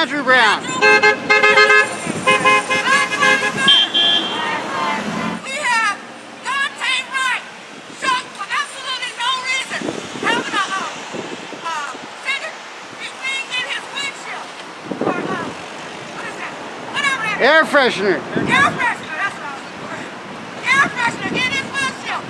Andrew Brown. We have Daunte Wright, shot for absolutely no reason, having a cigarette thing in his windshield. Or, what is that? Whatever that is. Air freshener. Air freshener, that's what I was looking for. Air freshener in his windshield.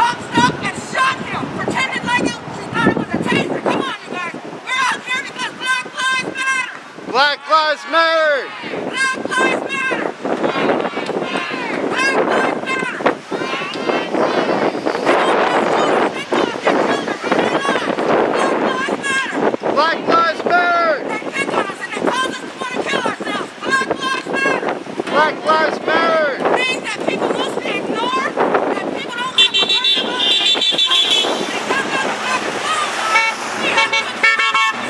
Hopped up and shot him, pretended like she thought it was a taser. Come on, you guys. We're out here because Black Lives Matter. Black Lives Matter. Black Lives Matter. Black Lives Matter. Black Lives Matter. They pick on us and they cause us to want to kill ourselves. Black Lives Matter. Black Lives Matter. Things that people mostly ignore, that people don't have to worry about. They come down the black and blue. We have to Black Lives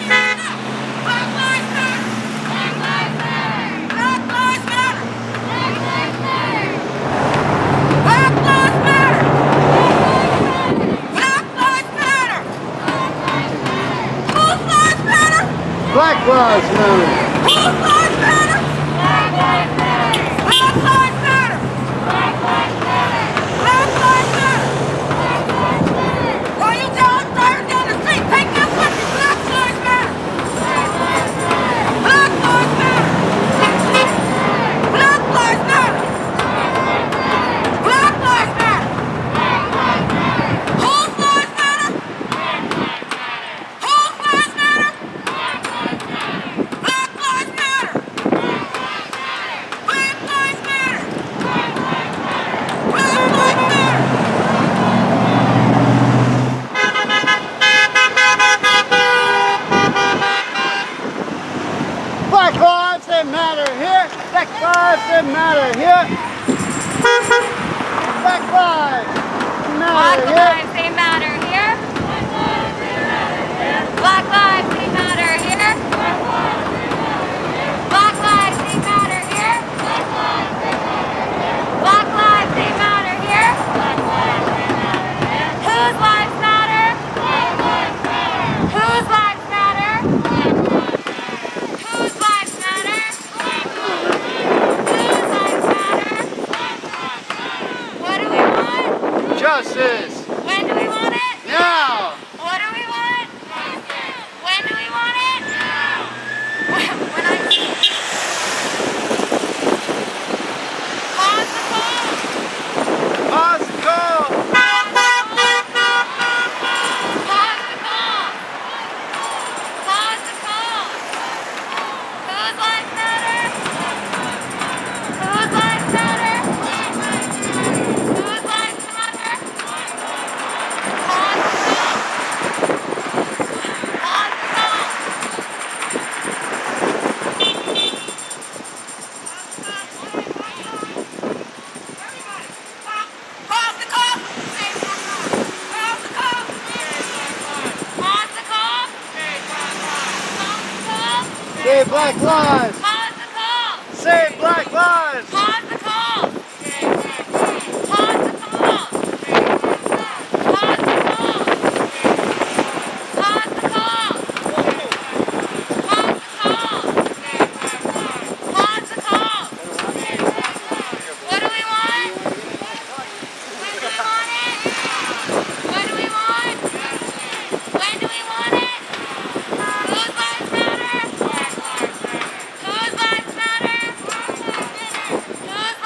Matter. Black Lives Matter. Black Lives Matter. Black Lives Matter. Black Lives Matter. Black Lives Matter. Whose lives matter? Black Lives Matter. Whose lives matter? Black Lives Matter. Black Lives Matter. Black Lives Matter. Black Lives Matter. Black Lives Matter. While you driving down the street, take this with you. Black Lives Matter. Black Lives Matter. Black Lives Matter. Black Lives Matter. Black Lives Matter. Whose lives matter? Whose lives matter? Black Lives Matter. Black Lives Matter. Black Lives Matter. Black lives that matter here. Black lives that matter here. Black lives matter here. They matter here. Black lives, they matter here. Black lives, they matter here. Black lives, they matter here. Whose lives matter? Whose lives matter? Whose lives matter? Whose lives matter? What do we want? Justice. When do we want it? Now. What do we want? When do we want it? When I pause the call. Pause the call. Pause the call. Pause the call. Whose lives matter? Whose lives matter? Whose lives matter? Pause the call. Pause the call. Pause the call. Pause the call. Pause the call. Say Black Lives. Pause the call. Say Black Lives. Pause the call. Pause the call. Pause the call. Pause the call. Pause the call. Pause the call. What do we want? When do we want it? What do we want? When do we want it? Whose lives matter? Whose lives matter? Whose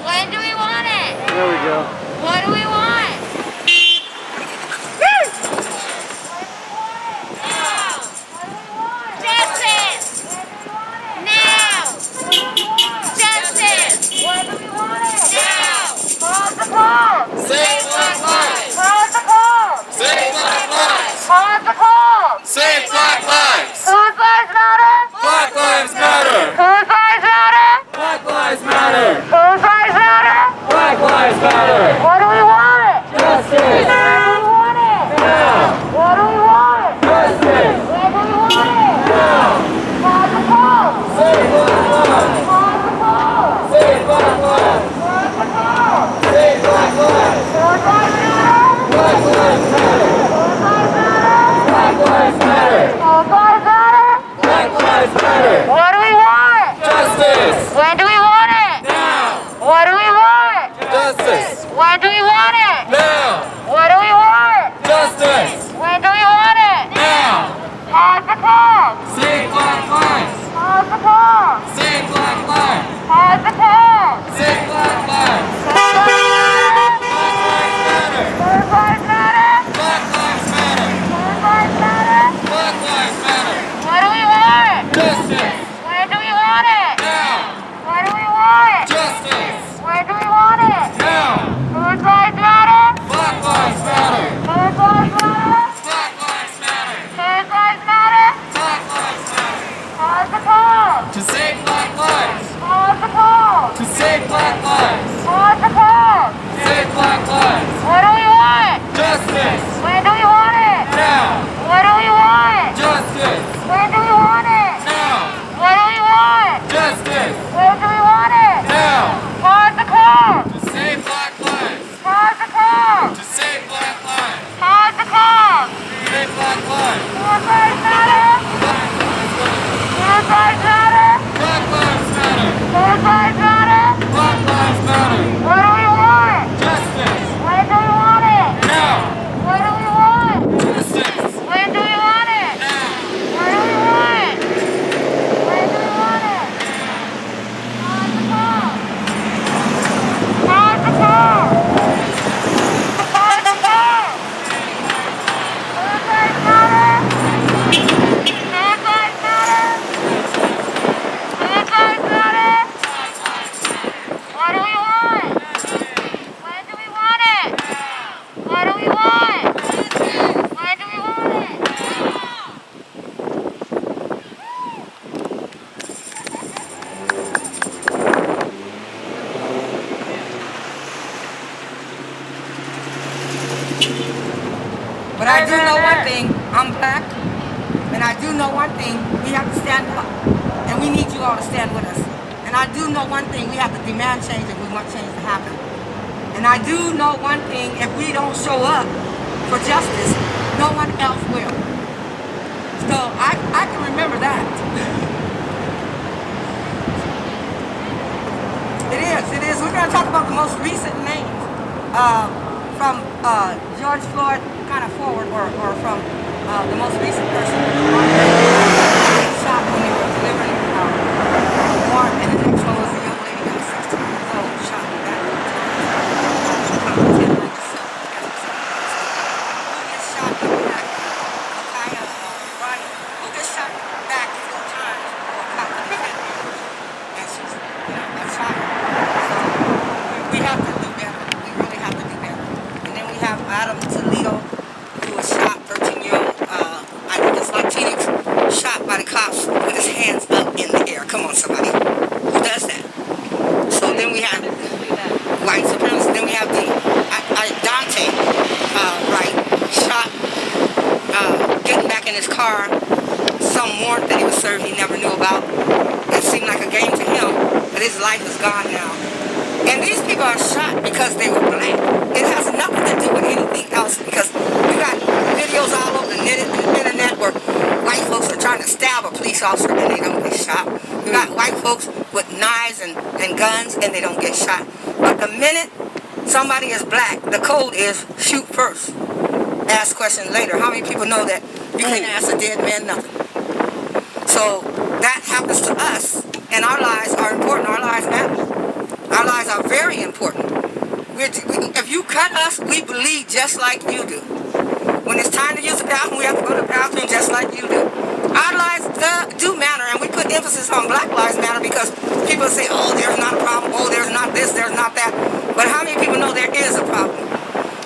When do we want it? There we go. What do we want? Justice! Now! Justice! When do we want it? Now! Pause the call! Save Black lives! Pause the call! Save Black lives! Pause the call! Save Black lives! Whose lives matter? Black lives matter! Whose lives matter? Black lives matter! Whose lives matter? Black lives matter! What do we want? Justice! Where do we want it? Now! What do we want? Justice! Where do we want it? Now! Pause the call! Save Black lives! Pause the call! Save Black lives! Pause the call! Save Black lives! Whose lives matter? Black lives matter! Whose lives matter? Black lives matter! Whose lives matter? Black lives matter! What do we want? Justice! When do we want it? Now! What do we want? Justice! When do we want it? Now! What do we want? Justice! When do we want it? Now! Pause the call! Save Black lives! Pause the call! Save Black lives! Pause the call! Save Black lives! Whose lives matter? Matter! Whose lives matter? Black lives matter! Whose lives matter? Black lives matter! What do we want? Justice! When do we want it? Now! What do we want? Justice! When do we want it? Now! Whose lives matter? Black lives matter! Whose lives matter? Black lives matter! Whose lives matter? Black lives matter! Pause the call! To save Black lives! Pause the call! To save Black lives! Pause the call! Save Black lives! What do we want? Justice! When do we want it? Now! What do we want? Justice! When do we want it? Now! What do we want? Justice! When do we want it? Now! Pause the call! To save Black lives! Pause the call! To save Black lives! Pause the call! Save Black lives! Whose lives matter? Whose lives matter? Black lives matter! Whose lives matter? Black lives matter! What do we want? Justice! When do we want it? Now! What do we want? Justice! When do we want it? Now! What do we want? When do we want it? Pause the call! Pause the call! Pause the call! Whose lives matter? Whose lives matter? Whose lives matter? What do we want? When do we want it? What do we want? When do we want it? But I do know one thing, I'm black, and I do know one thing, we have to stand up. And we need you all to stand with us. And I do know one thing, we have to demand change if we want change to happen. And I do know one thing, if we don't show up for justice, no one else will. So I can remember that. It is. We're going to talk about the most recent names. From George Floyd kind of forward, or from the most recent person shot when they were delivering warrant, and the next one was a young lady that was 16 years old, shot in the back. Who gets shot in the back? Bryant, who gets shot back 4 times or caught in the head? And she's, that's shot. So we have to do better. We really have to do better. And then we have Toledo, who was shot, 13-year-old, I think it's Latinx, shot by the cops with his hands up in the air. Come on, somebody. Who does that? So then we have white supremacy. Then we have the Daunte, Wright, shot, getting back in his car, some warrant that he was served he never knew about. It seemed like a game to him, but his life is gone now. And these people are shot because they were black. It has nothing to do with anything else, because we got videos all over the internet where white folks are trying to stab a police officer and they don't get shot. We got white folks with knives and guns and they don't get shot. But the minute somebody is black, the code is shoot first, ask questions later. How many people know that you can't ask a dead man nothing? So that happens to us, and our lives are important. Our lives matter. Our lives are very important. If you cut us, we bleed just like you do. When it's time to use the bathroom, we have to go to the bathroom just like you do. Our lives do matter, and we put emphasis on Black Lives Matter because people say, oh, there's not a problem, oh, there's not this, there's not that. But how many people know there is a problem?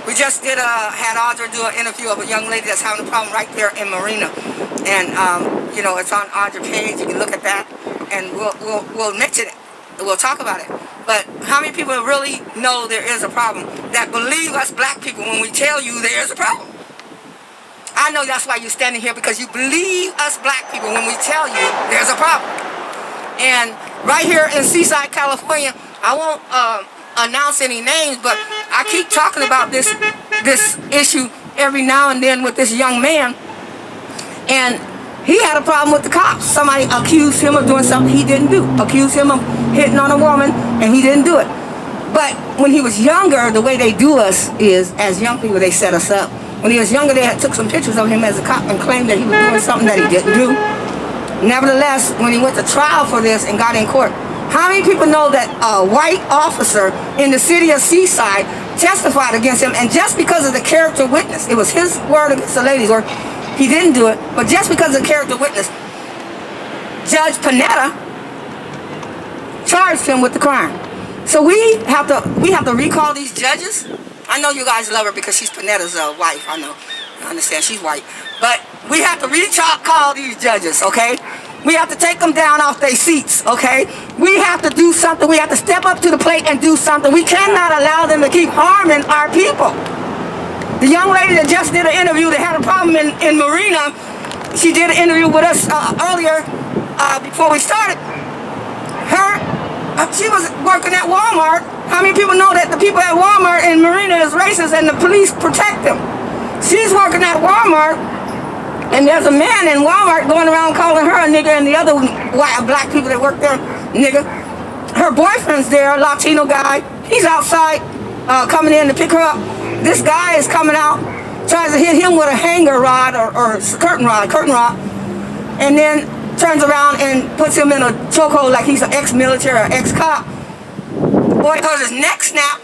We just had Audra do an interview of a young lady that's having a problem right there in Marina. And, you know, it's on Audra's page. You can look at that, and we'll mention it. We'll talk about it. But how many people really know there is a problem that believe us black people when we tell you there is a problem? I know that's why you're standing here, because you believe us black people when we tell you there's a problem. And right here in Seaside, California, I won't announce any names, but I keep talking about this issue every now and then with this young man. And he had a problem with the cops. Somebody accused him of doing something he didn't do. Accused him of hitting on a woman, and he didn't do it. But when he was younger, the way they do us is, as young people, they set us up. When he was younger, they took some pictures of him as a cop and claimed that he was doing something that he didn't do. Nevertheless, when he went to trial for this and got in court, how many people know that a white officer in the city of Seaside testified against him, and just because of the character witness, it was his word against the lady's word, he didn't do it, but just because of the character witness, Judge Panetta charged him with the crime. So we have to recall these judges. I know you guys love her because she's Panetta's wife. I know. I understand she's white. But we have to recall these judges, okay? We have to take them down off their seats, okay? We have to do something. We have to step up to the plate and do something. We cannot allow them to keep harming our people. The young lady that just did an interview that had a problem in Marina, she did an interview with us earlier before we started. She was working at Walmart. How many people know that the people at Walmart in Marina is racist and the police protect them? She's working at Walmart, and there's a man in Walmart going around calling her a nigger, and the other black people that work there, nigger. Her boyfriend's there, Latino guy. He's outside coming in to pick her up. This guy is coming out, tries to hit him with a hanger rod or curtain rod, and then turns around and puts him in a chokehold like he's an ex-military or ex-cop. Boy heard his neck snap,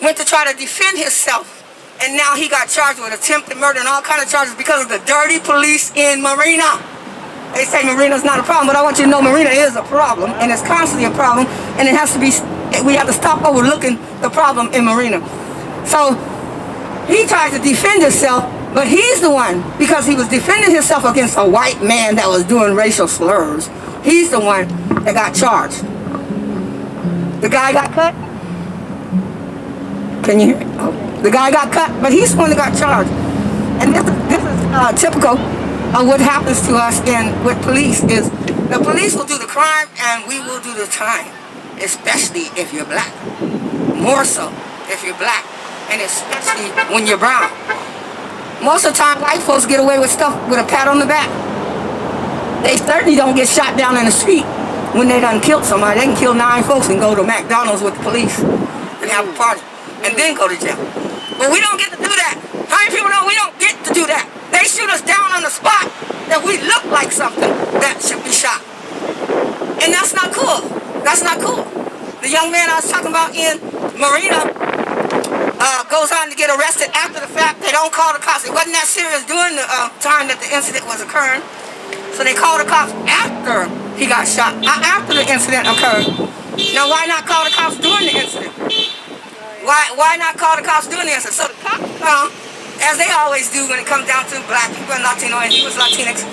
went to try to defend himself, and now he got charged with attempted murder and all kind of charges because of the dirty police in Marina. They say Marina's not a problem, but I want you to know Marina is a problem, and it's constantly a problem, and it has to be. We have to stop overlooking the problem in Marina. So he tried to defend himself, but he's the one, because he was defending himself against a white man that was doing racial slurs. He's the one that got charged. The guy got cut. Can you hear me? Oh. The guy got cut, but he's the one that got charged. And this is typical of what happens to us with police is the police will do the crime and we will do the time, especially if you're black. More so if you're black, and especially when you're brown. Most of the time, white folks get away with stuff with a pat on the back. They certainly don't get shot down in the street when they done killed somebody. They can kill 9 folks and go to McDonald's with the police and have a party and then go to jail. But we don't get to do that. How many people know we don't get to do that? They shoot us down on the spot that we look like something that should be shot. And that's not cool. That's not cool. The young man I was talking about in Marina goes on to get arrested after the fact. They don't call the cops. It wasn't that serious during the time that the incident was occurring. So they called the cops after he got shot, after the incident occurred. Now why not call the cops during the incident? Why not call the cops during the incident? So the cops come, as they always do when it comes down to black people and Latino, and he was Latinx.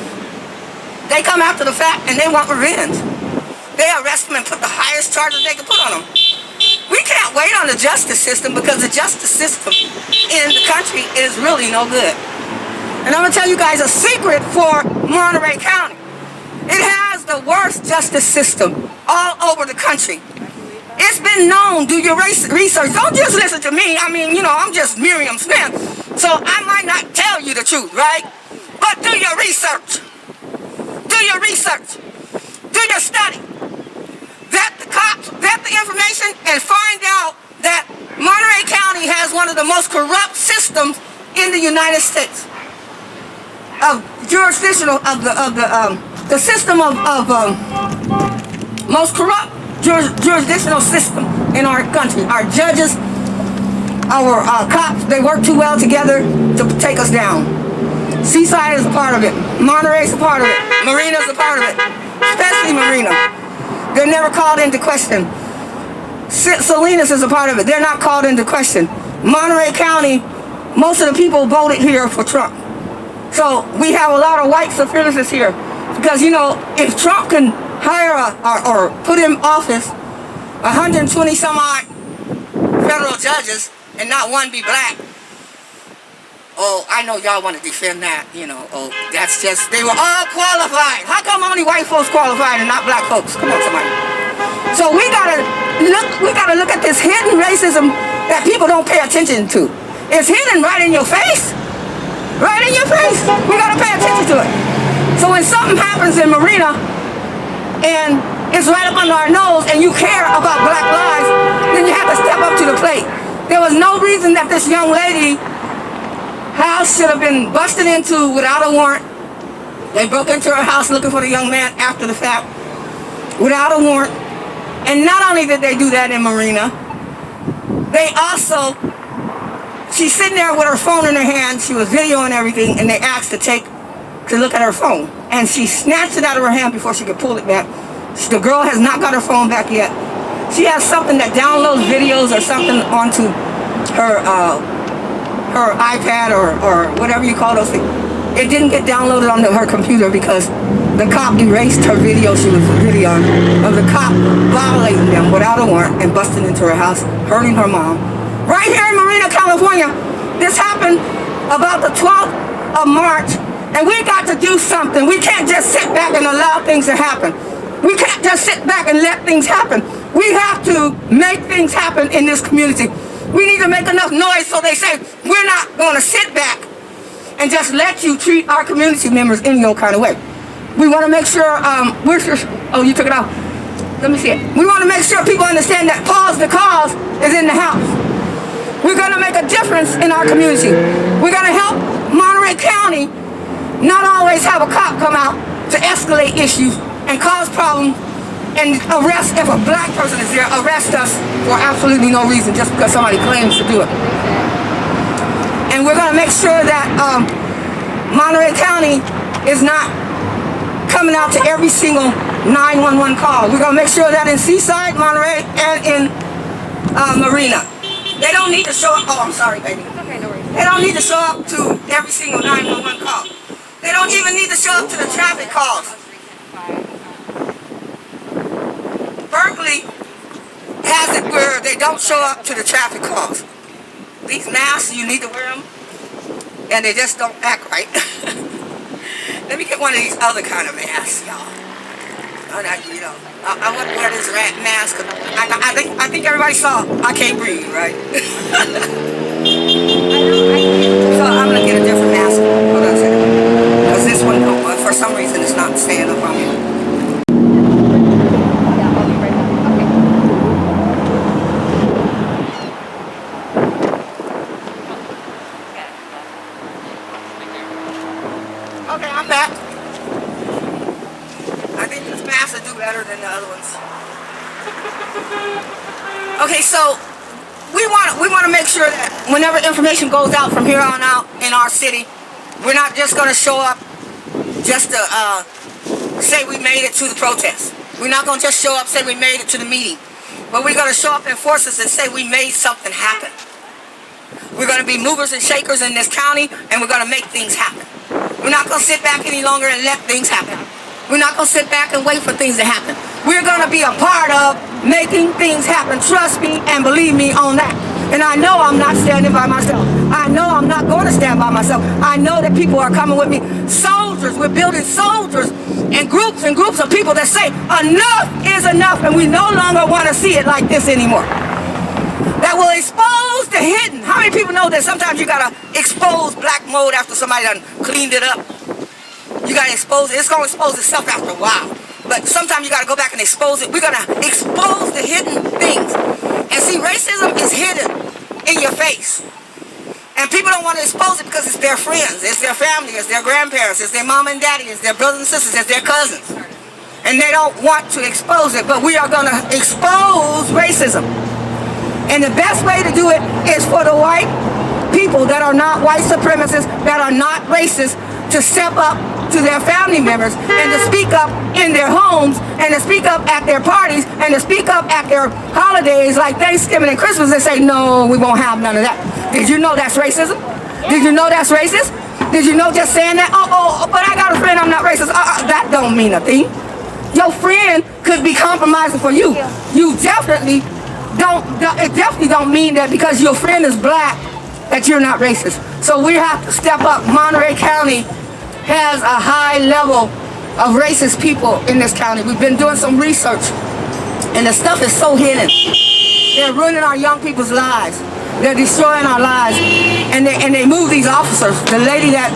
They come after the fact and they want revenge. They arrest him and put the highest charges they can put on him. We can't wait on the justice system because the justice system in the country is really no good. And I'm going to tell you guys a secret for Monterey County. It has the worst justice system all over the country. It's been known, do your research. Don't just listen to me. I mean, you know, I'm just Miriam Smith. So I might not tell you the truth, right? But do your research. Do your research. Do your study. Vet the cops, vet the information, and find out that Monterey County has one of the most corrupt systems in the United States. Jurisdictional the system of most corrupt jurisdictional system in our country. Our judges, our cops, they work too well together to take us down. Seaside is a part of it. Monterey is a part of it. Marina is a part of it. Especially Marina. They're never called into question. Salinas is a part of it. They're not called into question. Monterey County, most of the people voted here for Trump. So we have a lot of white supremacists here. Because, you know, if Trump can hire or put in office 120 some odd federal judges and not one be black, oh, I know y'all want to defend that, you know, oh, that's just, they were all qualified. How come only white folks qualified and not black folks? Come on, somebody. So we gotta look at this hidden racism that people don't pay attention to. It's hidden right in your face. Right in your face. We gotta pay attention to it. So when something happens in Marina and it's right up under our nose and you care about black lives, then you have to step up to the plate. There was no reason that this young lady house should have been busted into without a warrant. They broke into her house looking for the young man after the fact without a warrant. And not only did they do that in Marina, they also, she's sitting there with her phone in her hand, she was videoing everything, and they asked to look at her phone. And she snatched it out of her hand before she could pull it back. The girl has not got her phone back yet. She has something that downloads videos or something onto her iPad or whatever you call those things. It didn't get downloaded onto her computer because the cop erased her video she was videoing of the cop violating them without a warrant and busting into her house, hurting her mom. Right here in Marina, California, this happened about the 12th of March, and we got to do something. We can't just sit back and allow things to happen. We can't just sit back and let things happen. We have to make things happen in this community. We need to make enough noise so they say, we're not going to sit back and just let you treat our community members any old kind of way. We want to make sure, oh, you took it off. Let me see it. We want to make sure people understand that pause the cause is in the house. We're going to make a difference in our community. We're going to help Monterey County not always have a cop come out to escalate issues and cause problems and arrest, if a black person is there, arrest us for absolutely no reason just because somebody claims to do it. And we're going to make sure that Monterey County is not coming out to every single 911 call. We're going to make sure that in Seaside, Monterey, and in Marina, they don't need to show up. Oh, I'm sorry, baby. Okay, no worries. They don't need to show up to every single 911 call. They don't even need to show up to the traffic calls. Berkeley has it where they don't show up to the traffic calls. These masks, you need to wear them, and they just don't act right. Let me get one of these other kind of masks, y'all. You know, I wouldn't wear this rat mask because I think everybody saw I can't breathe, right? So I'm gonna get a different mask. Hold on a second, because this one, for some reason, it's not staying up on me. Okay, I'm back. I think this mask will do better than the other ones. Okay, so we want to make sure that whenever information goes out from here on out in our city, we're not just going to show up just to say we made it to the protest. We're not going to just show up say we made it to the meeting, but we're going to show up in forces and say we made something happen. We're going to be movers and shakers in this county, and we're going to make things happen. We're not going to sit back any longer and let things happen. We're not going to sit back and wait for things to happen. We're going to be a part of making things happen. Trust me and believe me on that. And I know I'm not standing by myself. I know I'm not going to stand by myself. I know that people are coming with me. Soldiers, we're building soldiers and groups of people that say enough is enough, and we no longer want to see it like this anymore. That will expose the hidden. How many people know that sometimes you gotta expose black mold after somebody done cleaned it up? You gotta expose it. It's gonna expose itself after a while. But sometimes you gotta go back and expose it. We're gonna expose the hidden things. And see, racism is hidden in your face. And people don't want to expose it because it's their friends, it's their family, it's their grandparents, it's their mom and daddy, it's their brothers and sisters, it's their cousins. And they don't want to expose it, but we are gonna expose racism. And the best way to do it is for the white people that are not white supremacists, that are not racist, to step up to their family members and to speak up in their homes and to speak up at their parties and to speak up at their holidays like Thanksgiving and Christmas and say, no, we won't have none of that. Did you know that's racism? Did you know that's racist? Did you know just saying that, but I got a friend, I'm not racist. That don't mean a thing. Your friend could be compromising for you. You definitely it definitely don't mean that because your friend is black that you're not racist. So we have to step up. Monterey County has a high level of racist people in this county. We've been doing some research and the stuff is so hidden. They're ruining our young people's lives. They're destroying our lives. And they move these officers. The lady that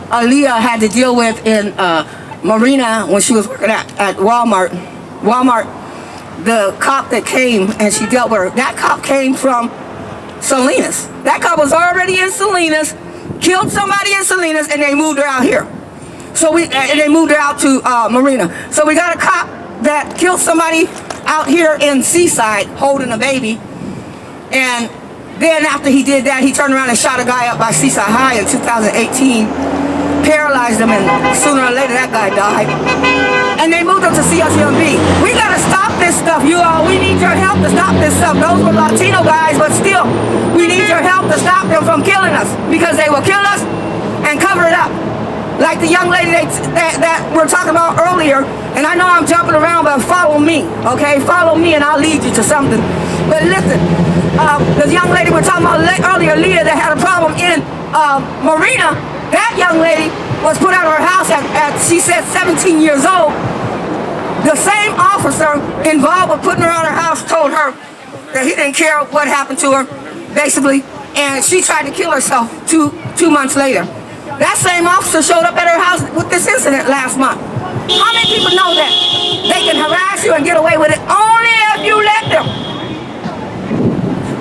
Aaliyah had to deal with in Marina when she was working at Walmart, the cop that came and she dealt with her, that cop came from Salinas. That cop was already in Salinas, killed somebody in Salinas, and they moved her out here. And they moved her out to Marina. So we got a cop that killed somebody out here in Seaside holding a baby. And then after he did that, he turned around and shot a guy up by Seaside High in 2018, paralyzed him, and sooner or later that guy died. And they moved him to CSMB. We gotta stop this stuff, you all. We need your help to stop this stuff. Those were Latino guys, but still, we need your help to stop them from killing us, because they will kill us and cover it up. Like the young lady that we're talking about earlier, and I know I'm jumping around, but follow me, okay? Follow me and I'll lead you to something. But listen, the young lady we're talking about earlier, Leah, that had a problem in Marina, that young lady was put out of her house at she said 17 years old. The same officer involved with putting her out of her house told her that he didn't care what happened to her, basically, and she tried to kill herself two months later. That same officer showed up at her house with this incident last month. How many people know that? They can harass you and get away with it only if you let them.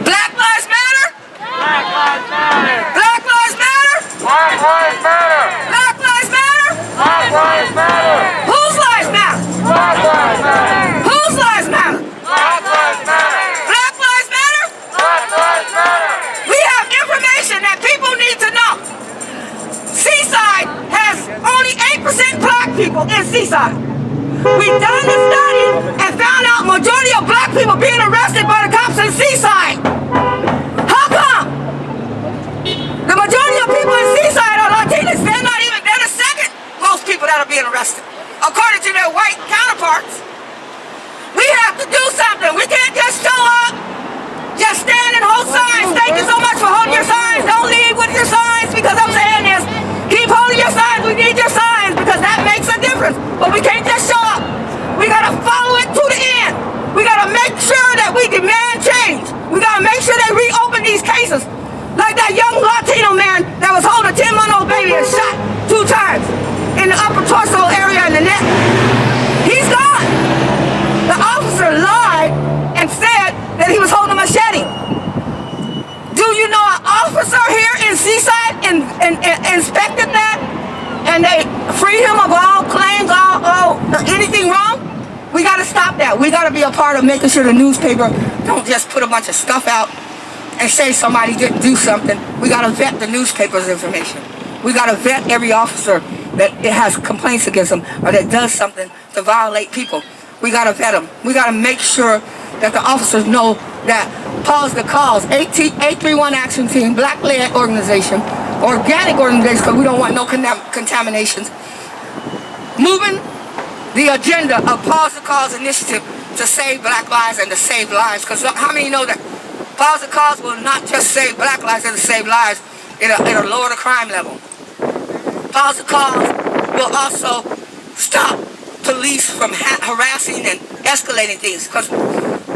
Black Lives Matter? Black Lives Matter! Black Lives Matter? Black Lives Matter! Black Lives Matter? Black Lives Matter! Whose lives matter? Black Lives Matter! Whose lives matter? Black Lives Matter! Black Lives Matter? Black Lives Matter! We have information that people need to know. Seaside has only 8% black people in Seaside. We've done the study and found out majority of black people being arrested by the cops in Seaside. How come? The majority of people in Seaside are Latinos. They're the second most people that are being arrested, according to their white counterparts. We have to do something. We can't just show up, just stand and hold signs. Thank you so much for holding your signs. Don't leave with your signs, because I'm saying this. Keep holding your signs. We need your signs because that makes a difference. But we can't just show up. We gotta follow it to the end. We gotta make sure that we demand change. We gotta make sure they reopen these cases. Like that young Latino man that was holding a 10-month-old baby and shot 2 times in the upper torso area in the neck. He's gone. The officer lied and said that he was holding a machete. Do you know an officer here in Seaside inspected that, and they freed him of all claims, anything wrong? We got to stop that. We got to be a part of making sure the newspaper don't just put a bunch of stuff out and say somebody didn't do something. We got to vet the newspaper's information. We got to vet every officer that it has complaints against them or that does something to violate people. We got to vet them. We got to make sure that the officers know that Pause the Cause, 831 Action Team, Black-led organization, organic organization, because we don't want no contaminations, moving the agenda of Pause the Cause initiative to save black lives and to save lives. Because how many know that Pause the Cause will not just save black lives, it'll save lives, it'll lower the crime level. Pause the Cause will also stop police from harassing and escalating things, because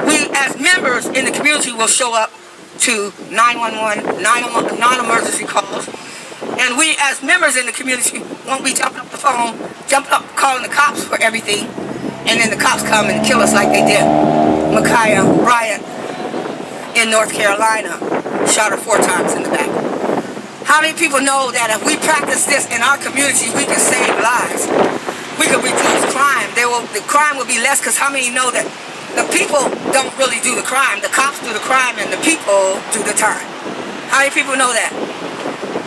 we as members in the community will show up to 911, non-emergency calls, and we as members in the community won't be jumping up the phone, jumping up calling the cops for everything, and then the cops come and kill us like they did Bryant in North Carolina, shot her 4 times in the back. How many people know that if we practice this in our community, we can save lives? We can reduce crime. The crime will be less, because how many know that the people don't really do the crime. The cops do the crime and the people do the time. How many people know that?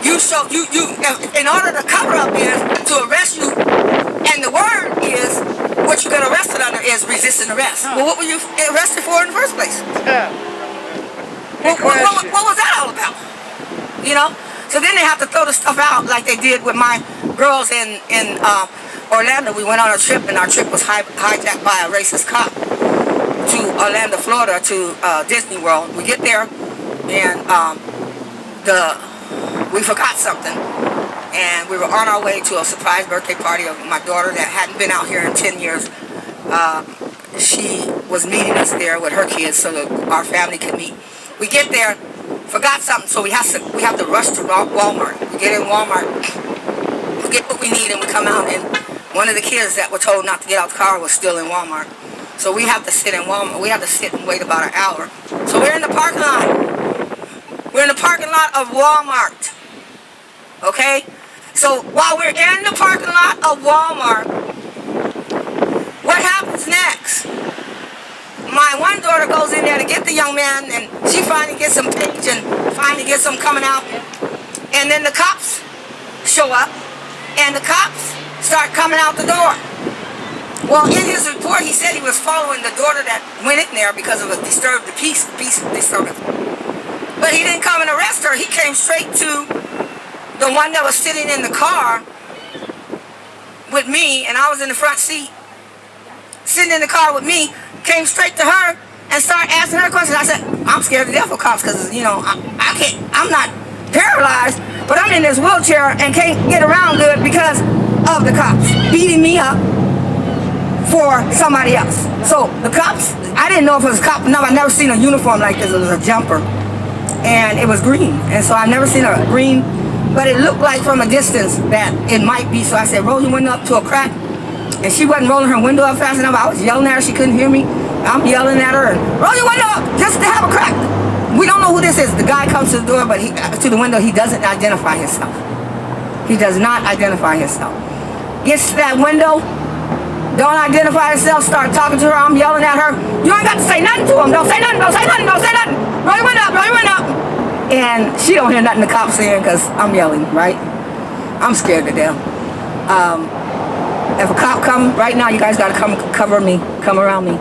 In order to cover up is to arrest you, and the word is, what you got arrested under is resisting arrest. Well, what were you arrested for in the first place? What was that all about? You know? So then they have to throw the stuff out like they did with my girls in Orlando. We went on a trip, and our trip was hijacked by a racist cop to Orlando, Florida, to Disney World. We get there, and we forgot something, and we were on our way to a surprise birthday party of my daughter that hadn't been out here in 10 years. She was meeting us there with her kids so that our family could meet. We get there, forgot something, so we have to rush to Walmart. We get in Walmart, we get what we need, and we come out, and one of the kids that were told not to get out the car was still in Walmart. So we have to sit in Walmart. We have to sit and wait about an hour. So we're in the parking lot. We're in the parking lot of Walmart. Okay? So while we're in the parking lot of Walmart, what happens next? My one daughter goes in there to get the young man, and she finally gets some page and finally gets them coming out. And then the cops show up, and the cops start coming out the door. Well, in his report, he said he was following the daughter that went in there because of a peace disturbance. But he didn't come and arrest her. He came straight to the one that was sitting in the car with me, and I was in the front seat, sitting in the car with me, came straight to her and started asking her questions. I said, I'm scared to death of cops because, you know, I'm not paralyzed, but I'm in this wheelchair and can't get around good because of the cops beating me up for somebody else. So the cops, I didn't know if it was a cop. No, I've never seen a uniform like this. It was a jumper, and it was green, and so I've never seen a green, but it looked like from a distance that it might be. So I said, roll your window up to a crack, and she wasn't rolling her window up fast enough. I was yelling at her. She couldn't hear me. I'm yelling at her, and roll your window up just to have a crack. We don't know who this is. The guy comes to the door, but to the window, he doesn't identify himself. He does not identify himself. Gets to that window, don't identify himself, start talking to her. I'm yelling at her. You ain't got to say nothing to him. Don't say nothing, don't say nothing, don't say nothing. Roll your window up, roll your window up. And she don't hear nothing the cops saying because I'm yelling, right? I'm scared to death. If a cop come right now, you guys got to come cover me, come around me.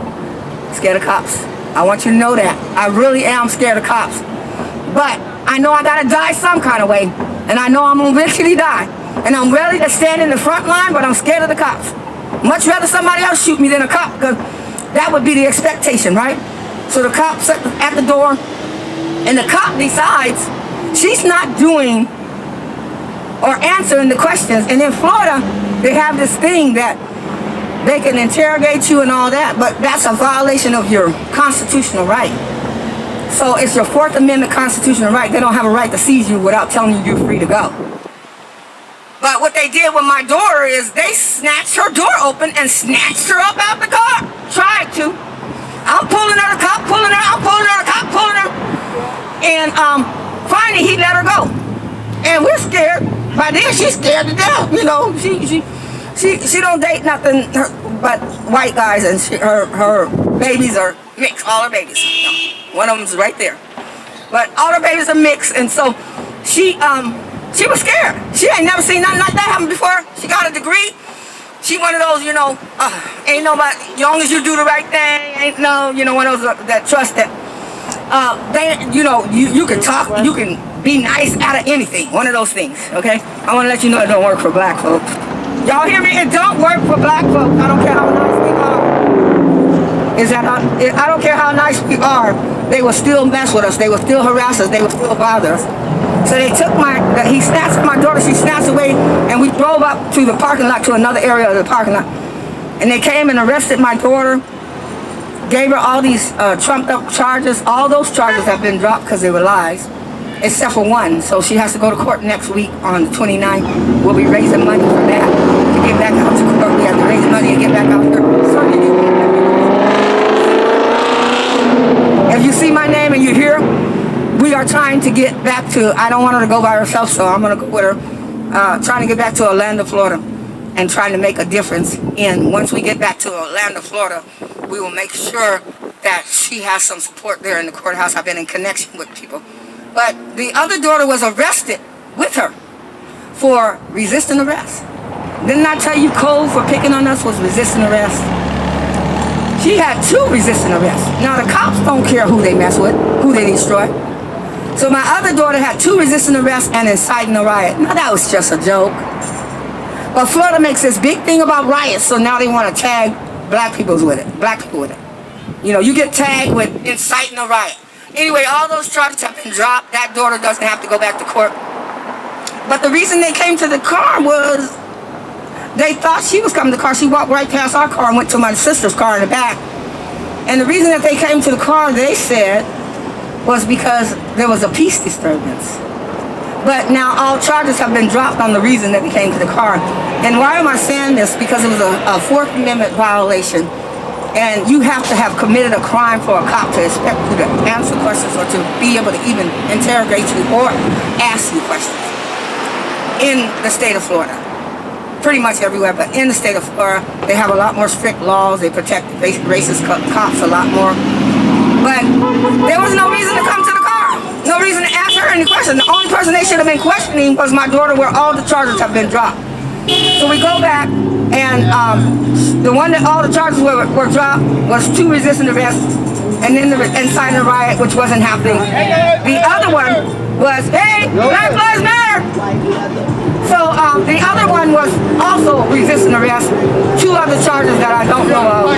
Scared of cops. I want you to know that. I really am scared of cops. But I know I got to die some kind of way. And I know I'm going to eventually die. And I'm ready to stand in the front line, but I'm scared of the cops. Much rather somebody else shoot me than a cop, because that would be the expectation, right? So the cop's at the door, and the cop decides she's not doing or answering the questions. And in Florida, they have this thing that they can interrogate you and all that, but that's a violation of your constitutional right. So it's your Fourth Amendment constitutional right. They don't have a right to seize you without telling you you're free to go. But what they did with my daughter is they snatched her door open and snatched her up out the car. Tried to. I'm pulling her, the cop pulling her, I'm pulling her, the cop pulling her. And finally he let her go. And we're scared. By then she's scared to death. You know, she don't date nothing but white guys, and her babies are mixed, all her babies. One of them's right there. But all her babies are mixed, and so she was scared. She ain't never seen nothing like that happen before. She got a degree. She one of those, you know, ain't nobody, as long as you do the right thing, ain't no, you know, one of those that trust that, they, you know, you can talk, you can be nice out of anything. One of those things, okay? I want to let you know it don't work for black folks. Y'all hear me? It don't work for black folks. I don't care how nice we are. I don't care how nice we are. They will still mess with us. They will still harass us. They will still bother us. So they took he snatched my daughter, she snatched away, and we drove up to the parking lot, to another area of the parking lot. And they came and arrested my daughter, gave her all these trumped up charges. All those charges have been dropped because they were lies, except for one. So she has to go to court next week on the 29th. We'll be raising money for that, to get back out to court. We have to raise money and get back out here. If you see my name and you're here, we are trying to get back to, I don't want her to go by herself, so I'm going to go with her, trying to get back to Orlando, Florida. and trying to make a difference in. Once we get back to Orlando, Florida, we will make sure that she has some support there in the courthouse. I've been in connection with people. But the other daughter was arrested with her for resisting arrest. Didn't I tell you code for picking on us was resisting arrest? She had 2 resisting arrests. Now the cops don't care who they mess with, who they destroy. So my other daughter had 2 resisting arrests and inciting a riot. Now that was just a joke. But Florida makes this big thing about riots, so now they want to tag black people with it. You know, you get tagged with inciting a riot. Anyway, all those charges have been dropped. That daughter doesn't have to go back to court. But the reason they came to the car was they thought she was coming to the car. She walked right past our car and went to my sister's car in the back. And the reason that they came to the car, they said, was because there was a peace disturbance. But now all charges have been dropped on the reason that they came to the car. And why am I saying this? Because it was a 4th Amendment violation. And you have to have committed a crime for a cop to expect you to answer questions or to be able to even interrogate you or ask you questions. In the state of Florida. Pretty much everywhere, but in the state of Florida, they have a lot more strict laws. They protect racist cops a lot more. But there was no reason to come to the car. No reason to ask her any questions. The only person they should have been questioning was my daughter, where all the charges have been dropped. So we go back, and the one that all the charges were dropped was 2 resisting arrests, and then the inciting a riot, which wasn't happening. The other one was, hey, Black Lives Matter! So the other one was also resisting arrest. 2 other charges that I don't know of.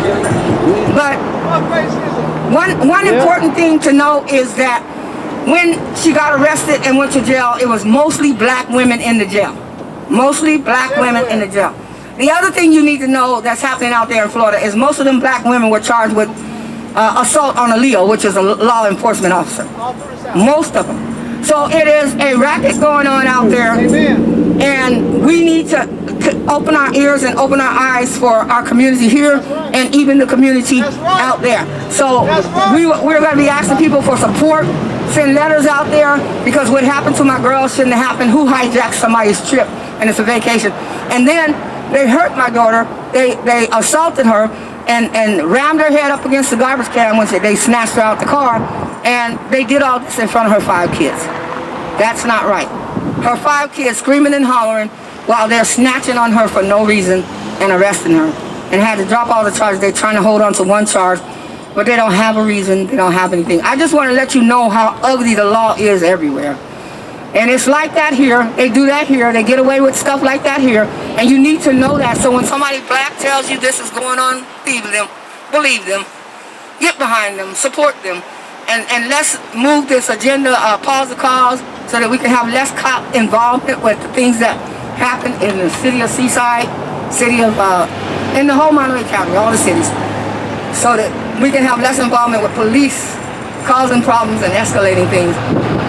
But one important thing to know is that when she got arrested and went to jail, it was mostly black women in the jail. Mostly black women in the jail. The other thing you need to know that's happening out there in Florida is most of them black women were charged with assault on a Leo, which is a law enforcement officer. Most of them. So it is a racket going on out there. And we need to open our ears and open our eyes for our community here and even the community out there. So we're going to be asking people for support, send letters out there, because what happened to my girl shouldn't have happened. Who hijacked somebody's trip and it's a vacation? And then they hurt my daughter. They assaulted her and rammed her head up against the garbage can once they snatched her out the car. And they did all this in front of her 5 kids. That's not right. Her 5 kids screaming and hollering while they're snatching on her for no reason and arresting her. And had to drop all the charges. They're trying to hold on to 1 charge, but they don't have a reason. They don't have anything. I just want to let you know how ugly the law is everywhere. And it's like that here. They do that here. They get away with stuff like that here. And you need to know that. So when somebody black tells you this is going on, believe them, get behind them, support them. And let's move this agenda, pause the cause, so that we can have less cop involvement with the things that happen in the city of Seaside, in the whole Monterey County, all the cities, so that we can have less involvement with police causing problems and escalating things.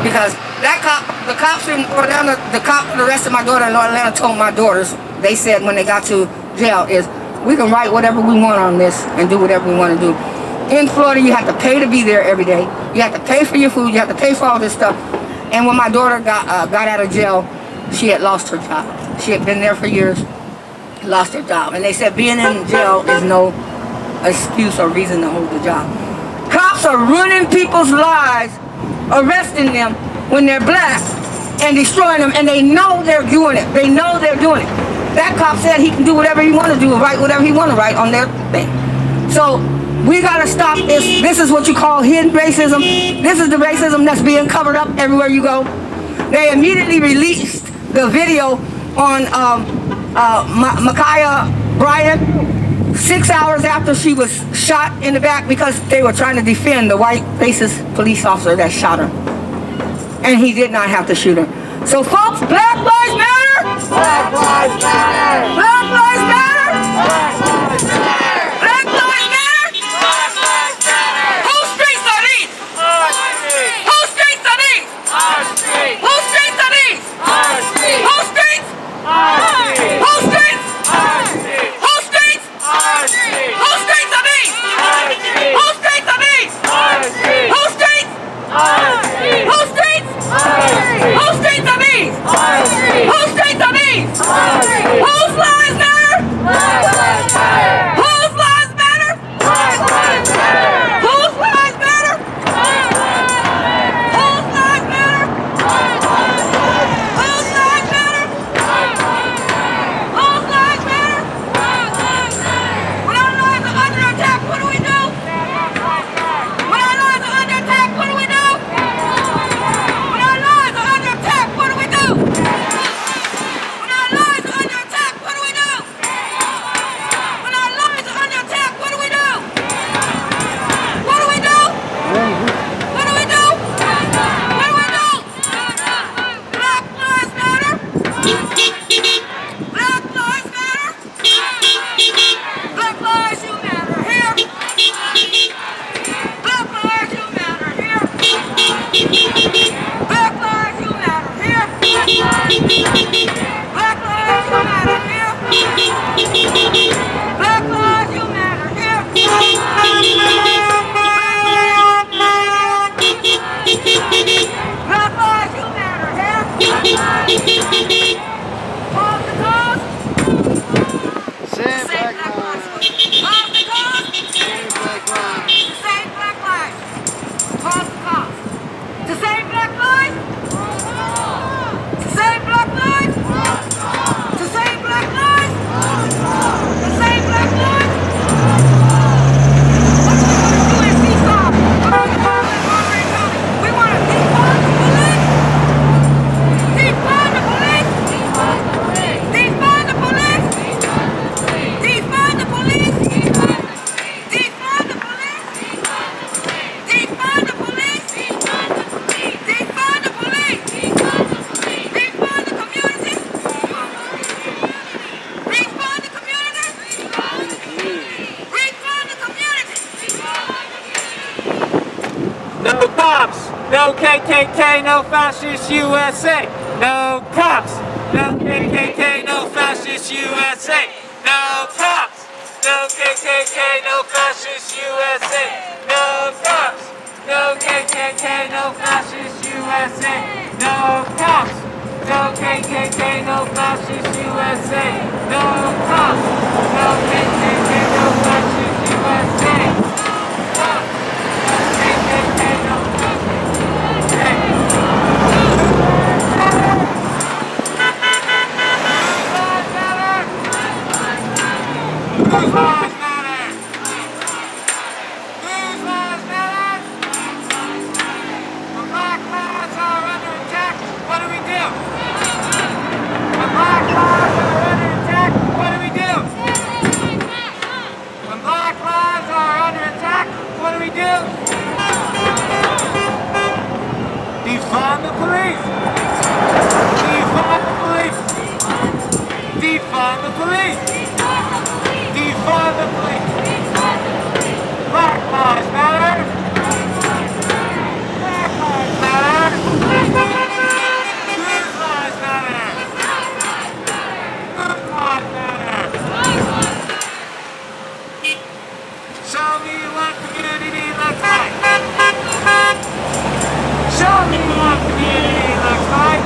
Because the cops in Orlando, the cop that arrested my daughter in Orlando told my daughters, they said when they got to jail, is we can write whatever we want on this and do whatever we want to do. In Florida, you have to pay to be there every day. You have to pay for your food. You have to pay for all this stuff. And when my daughter got out of jail, she had lost her job. She had been there for years, lost her job. And they said being in jail is no excuse or reason to hold the job. Cops are ruining people's lives, arresting them when they're black and destroying them, and they know they're doing it. They know they're doing it. That cop said he can do whatever he want to do, write whatever he want to write on their thing. So we got to stop this. This is what you call hidden racism. This is the racism that's being covered up everywhere you go. They immediately released the video on Bryant 6 hours after she was shot in the back because they were trying to defend the white racist police officer that shot her. And he did not have to shoot her. So folks, Black Lives Matter! Black Lives Matter! Black Lives Matter! Black Lives Matter! Black Lives Matter! Black Lives Matter! Whose streets are these? Our streets! Whose streets are these? Our streets! Whose streets are these? Our streets! Whose streets? Our streets! Whose streets? Our streets! Whose streets? Our streets! Whose streets are these? Our streets! Whose streets are these? Our streets! Whose streets? Our streets! Whose streets? Our streets! Whose streets are these? Our streets! Whose streets are these? Our streets! Whose lives matter? No cops. No KKK. No fascist USA. No cops. No KKK. No fascist USA. No cops. No KKK. No fascist USA. No cops. No KKK. No fascist USA. No cops. No KKK. No fascist USA. No cops. No KKK. No fascist USA. Cops. KKK. No Whose lives matter? Whose lives matter? When black lives are under attack, what do we do? When black lives are under attack, what do we do? When black lives are under attack, what do we do? Defund the police! Defund the police! Defund the police! Defund the police! Black lives matter! Black lives matter! Whose lives matter? Whose lives matter? Show me what community looks like! Show me what community looks like!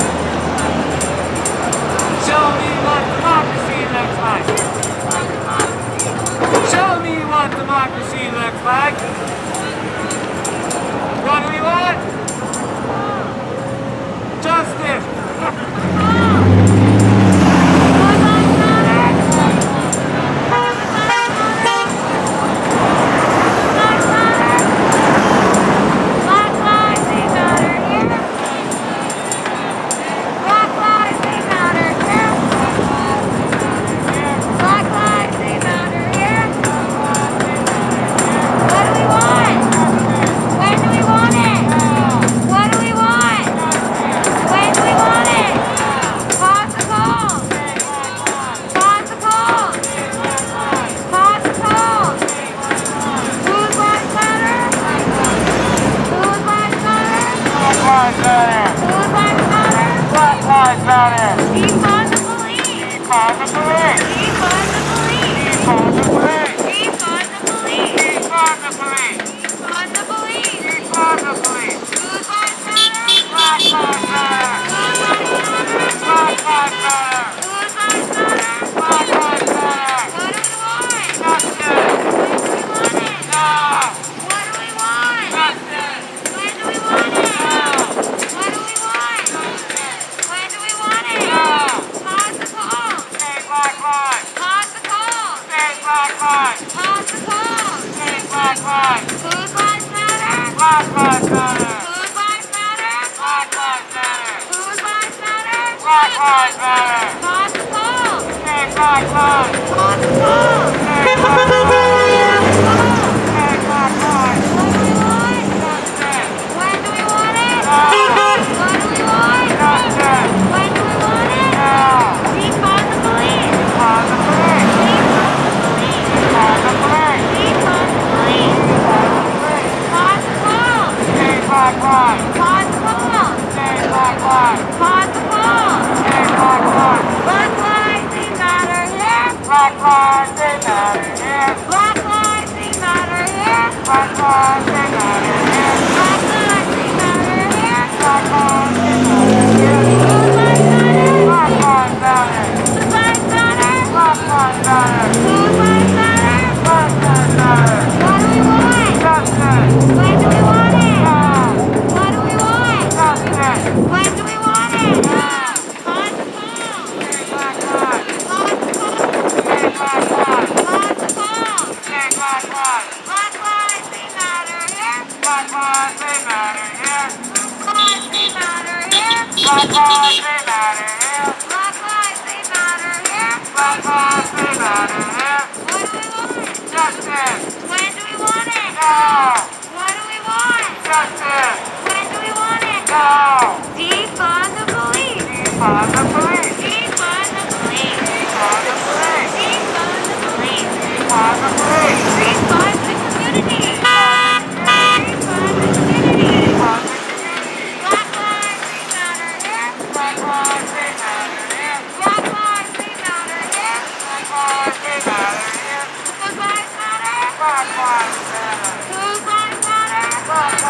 Show me what democracy looks like! Show me what democracy looks like! What do we want? Justice! Defund the community!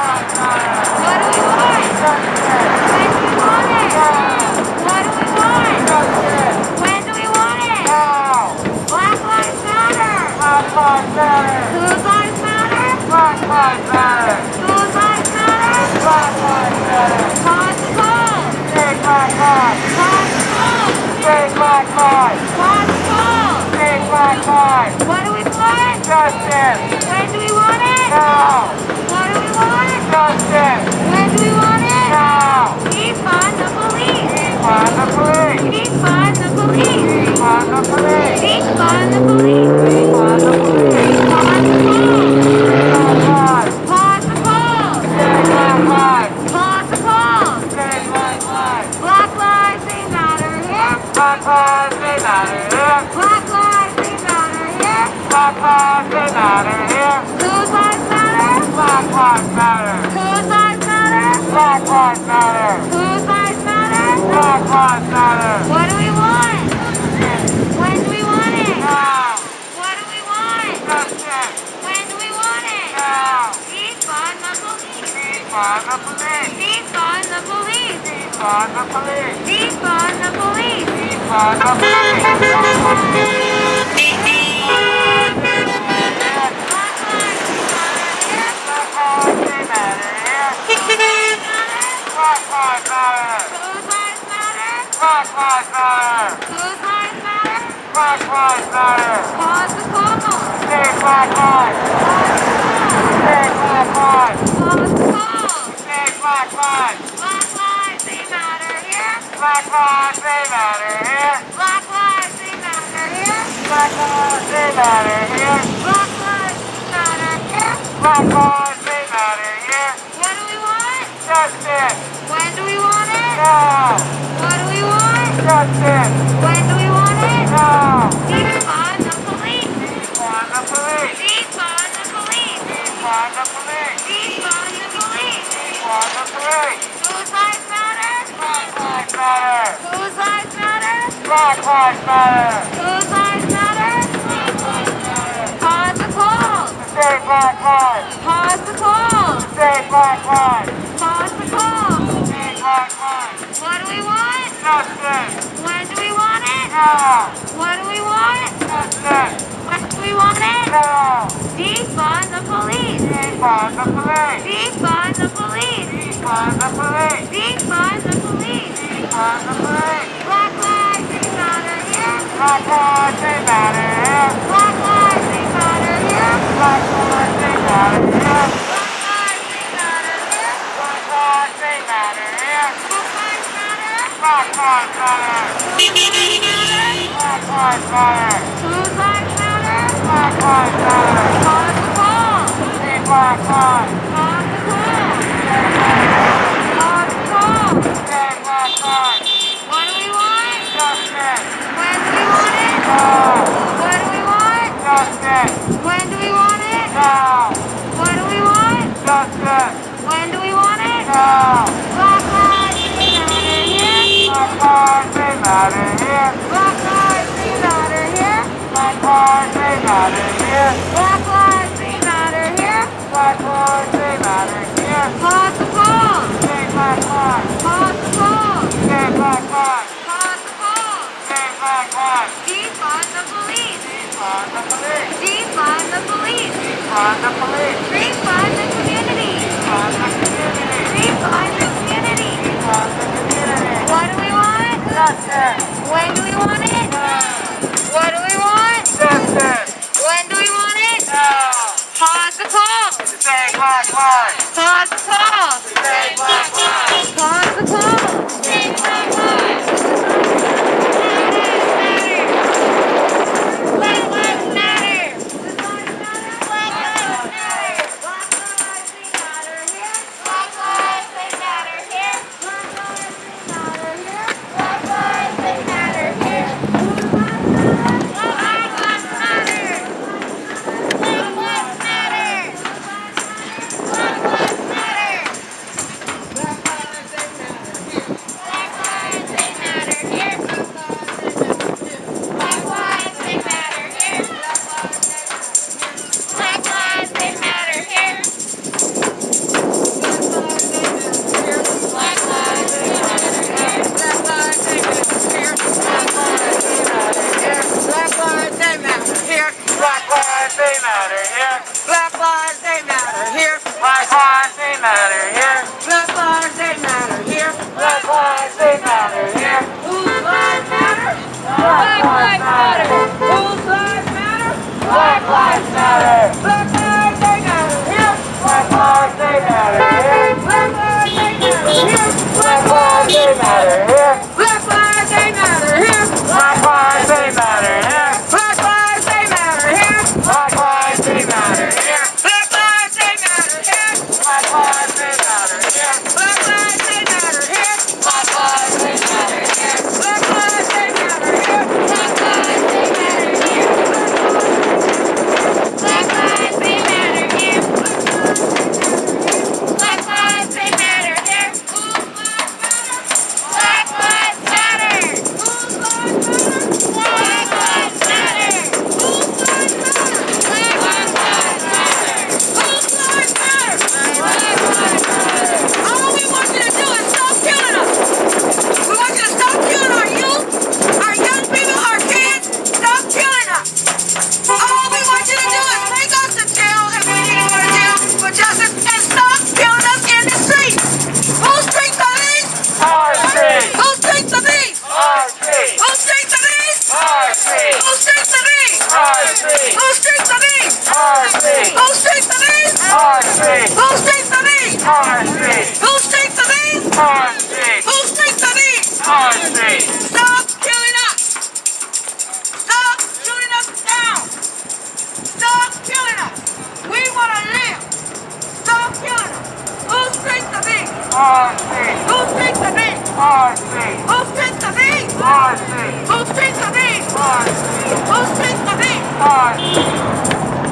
What do we want? When do we want it? What do we want? When do we want it? Black lives matter. Whose lives matter? Whose lives matter? Pause the call. Pause the call. Pause the call. What do we want? When do we want it? What do we want? When do we want it? Defund the police. Defund the police. Defund the police. Defund the police. Defund the police. Pause the call. Pause the call. Black lives they matter here. Black lives they matter here. Whose lives matter? Whose lives matter? Whose lives matter? What do we want? When do we want it? What do we want? When do we want it? Defund the police. Defund the police. Defund the police. Defund the police. Defund the police. Defund the police. Pause the call. Black lives they matter here. Black lives they matter here. Black lives they matter here. Black lives they matter here. Black lives matter here. Black lives they matter here. What do we want? Justice. When do we want it? Now. What do we want? Justice. When do we want it? Now. Defund the police. Defund the police. Defund the police. Defund the police. Defund the police. Defund the police. Whose lives matter? Black lives matter. Whose lives matter? Black lives matter. Whose lives matter? Black lives matter. Pause the call. Save black lives. Pause the call. Save black lives. Pause the call. Save black lives. What do we want? Justice. When do we want it? Now. What do we want? Justice. When do we want it? Now. Defund the police. Defund the police. Defund the police. Defund the police. Defund the police. Defund the police. Black lives they matter here. Black lives they matter here. Black lives they matter here. Black lives they matter here. Black lives they matter here. Black lives they matter here. Whose lives matter? Black lives matter. Whose lives matter? Black lives matter. Whose lives matter? Black lives matter. Pause the call. Save black lives. Pause the call. Pause the call. Save black lives. What do we want? Justice. When do we want it? Now. What do we want? Justice. When do we want it? Now. What do we want? Justice. When do we want it? Now. Black lives they matter here. Black lives they matter here. Black lives they matter here. Black lives they matter here. Black lives they matter here. Black lives they matter here. Pause the call. Save black lives. Pause the call. Save black lives. Pause the call. Save black lives. Defund the police. Defund the police. Defund the police. Defund the police. Refund the community. Defund the community. Refund the community. Defund the community. What do we want? Justice. When do we want it? Now. What do we want? Justice. When do we want it? Now. Pause the call. Save black lives. Pause the call. Save black lives. Pause the call. Save black lives. Black lives matter. Black lives matter. Black lives matter. Black lives they matter here. Black lives they matter here. Black lives they matter here. Black lives they matter here. Black lives matter. Black lives matter. Black lives matter. Hard street. Who streets are these? Hard street. Who streets are these? Hard street. Who streets are these? Hard street. Stop killing us! Stop shooting us down! Stop killing us! We want to live! Stop killing us! Who streets are these? Hard street. Who streets are these? Hard street. Who streets are these? Hard street. Who streets are these? Hard street. Who streets are these? Hard street.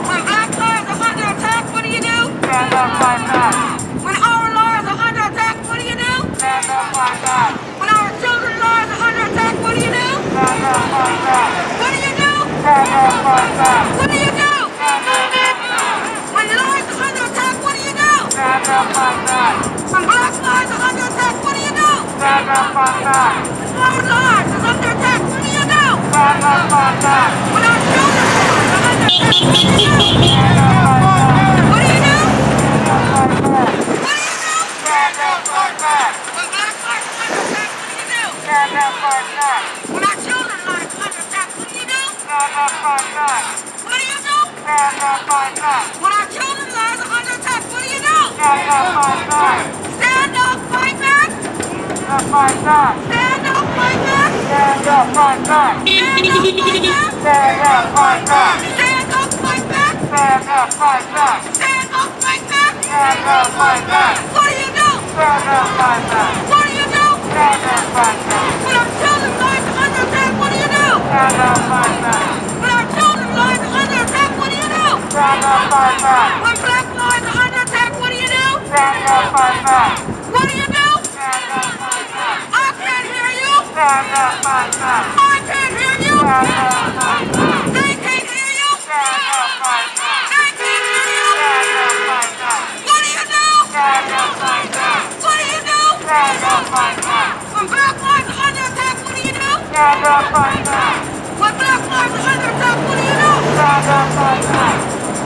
When black lives are under attack, what do you do? Stand up like that. When our lives are under attack, what do you do? Stand up like that. When our children's lives are under attack, what do you do? Stand up like that. What do you do? Stand up like that. What do you do? Stand up like that. When lives are under attack, what do you do? Stand up like that. When black lives are under attack, what do you do? Stand up like that. When our lives are under attack, what do you do? Stand up like that. When our children's lives are under attack, what do you do? Stand up like that. What do you do? Stand up like that. What do you do? Stand up like that. When black lives are under attack, what do you do? Stand up like that. When our children's lives are under attack, what do you do? Stand up like that. What do you do? Stand up like that. When our children's lives are under attack, what do you do? Stand up like that. Stand up, fight back! Stand up like that. Stand up, fight back! Stand up like that. Stand up, fight back! Stand up like that. Stand up, fight back! Stand up like that. Stand up, fight back! Stand up like that. What do you do? Stand up like that. What do you do? Stand up like that. When our children's lives are under attack, what do you do? Stand up like that. When our children's lives are under attack, what do you do? Stand up like that. When black lives are under attack, what do you do? Stand up like that. What do you do? Stand up like that. I can't hear you! Stand up like that. I can't hear you! Stand up like that. They can't hear you! Stand up like that. They can't hear you! Stand up like that. What do you do? Stand up like that. What do you do? Stand up like that. When black lives are under attack, what do you do? Stand up like that. When black lives are under attack, what do you do? Stand up like that.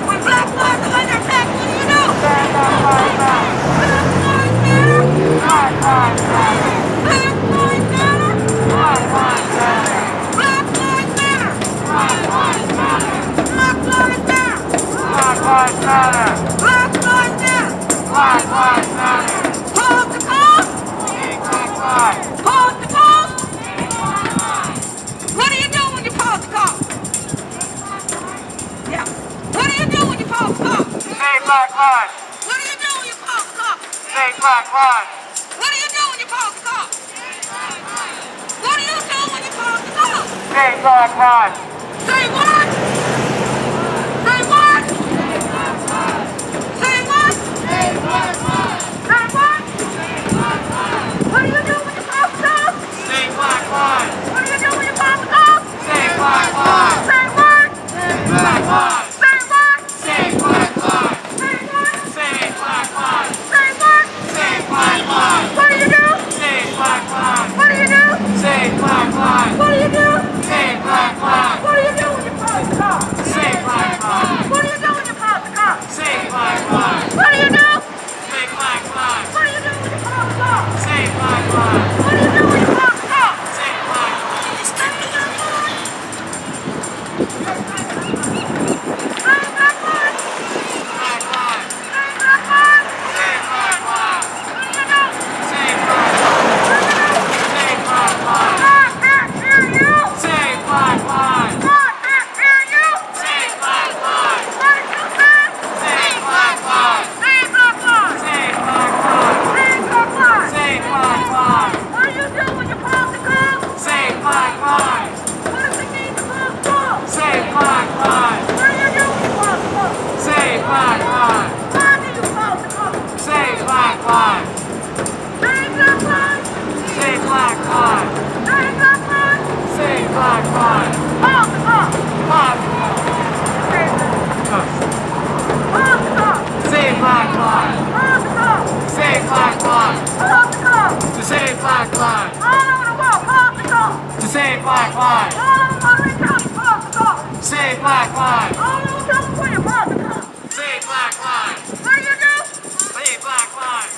When black lives are under attack, what do you do? Stand up like that. Black lives matter! Black lives matter. Black lives matter! Black lives matter. Black lives matter! Black lives matter. Black lives matter! Black lives matter. Black lives matter! Black lives matter. Pause the call! Black lives. Pause the call! What do you do when you pause the call? Yeah. What do you do when you pause the call? Say black lives. What do you do when you pause the call? Say black lives. What do you do when you pause the call? What do you do when you pause the call? Say black lives. Say what? Say what? Say what? Say what? What do you do when you pause the call? Say black lives. What do you do when you pause the call? Say black lives. Say what? Black lives. Say what? Say black lives. Say what? Say black lives. Say what? Say black lives. What do you do? Say black lives. What do you do? Say black lives. What do you do? Say black lives. What do you do when you pause the call? Say black lives. What do you do when you pause the call? Say black lives. What do you do? Say black lives. What do you do when you pause the call? Say black lives. What do you do when you pause the call? Say black lives. Say black lives. Black lives. Say black lives. Black lives. Say black lives. Say black lives. What do you do? Say black lives. What do you do? Say black lives. I can't hear you. Say black lives. I can't hear you. Say black lives. What did you say? Say black lives. Say black lives. Say black lives. Say black lives. Say black lives. What do you do when you pause the call? Say black lives. What does it mean to pause the call? Say black lives. What do you do when you pause the call? Say black lives. Why do you pause the call? Say black lives. Say black lives. Say black lives. Say black lives. Say black lives. Pause the call. Possible. Say pause the call. Say black lives. Pause the call. Say black lives. Pause the call. To say black lives. All over the world, pause the call. To say black lives. All over Monterey County, pause the call. Say black lives. All over California, pause the call. Say black lives. What do you do? Say black lives.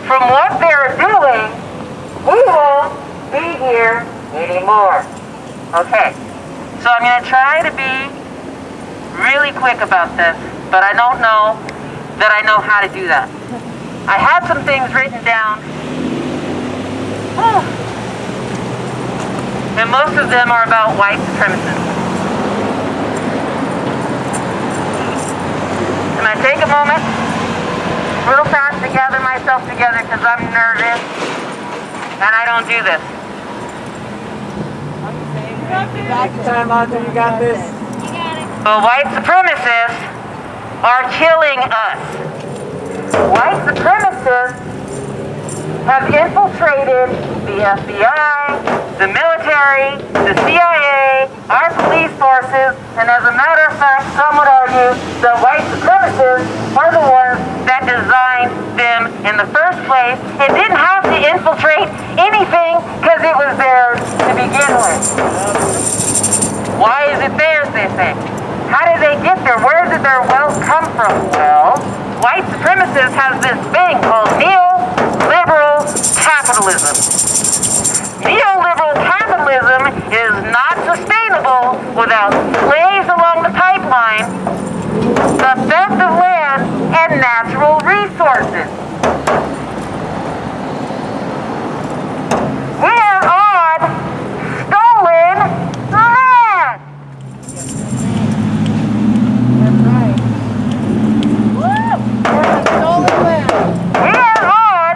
from what they're doing, we won't be here anymore. Okay, so I'm going to try to be really quick about this, but I don't know that I know how to do that. I had some things written down, and most of them are about white supremacists. And I take a moment, real fast, to gather myself together because I'm nervous, and I don't do this. Time, Daunte, you got this. You got it. The white supremacists are killing us. White supremacists have infiltrated the FBI, the military, the CIA, our police forces, and as a matter of fact, some would argue that white supremacists are the ones that designed them in the first place and didn't have to infiltrate anything because it was theirs to begin with. Why is it theirs, they say? How did they get there? Where did their wealth come from? Well, white supremacists have this thing called neoliberal capitalism. Neoliberal capitalism is not sustainable without slaves along the pipeline, the theft of land, and natural resources. We are on stolen land. That's right. Woo! We're on stolen land. We are on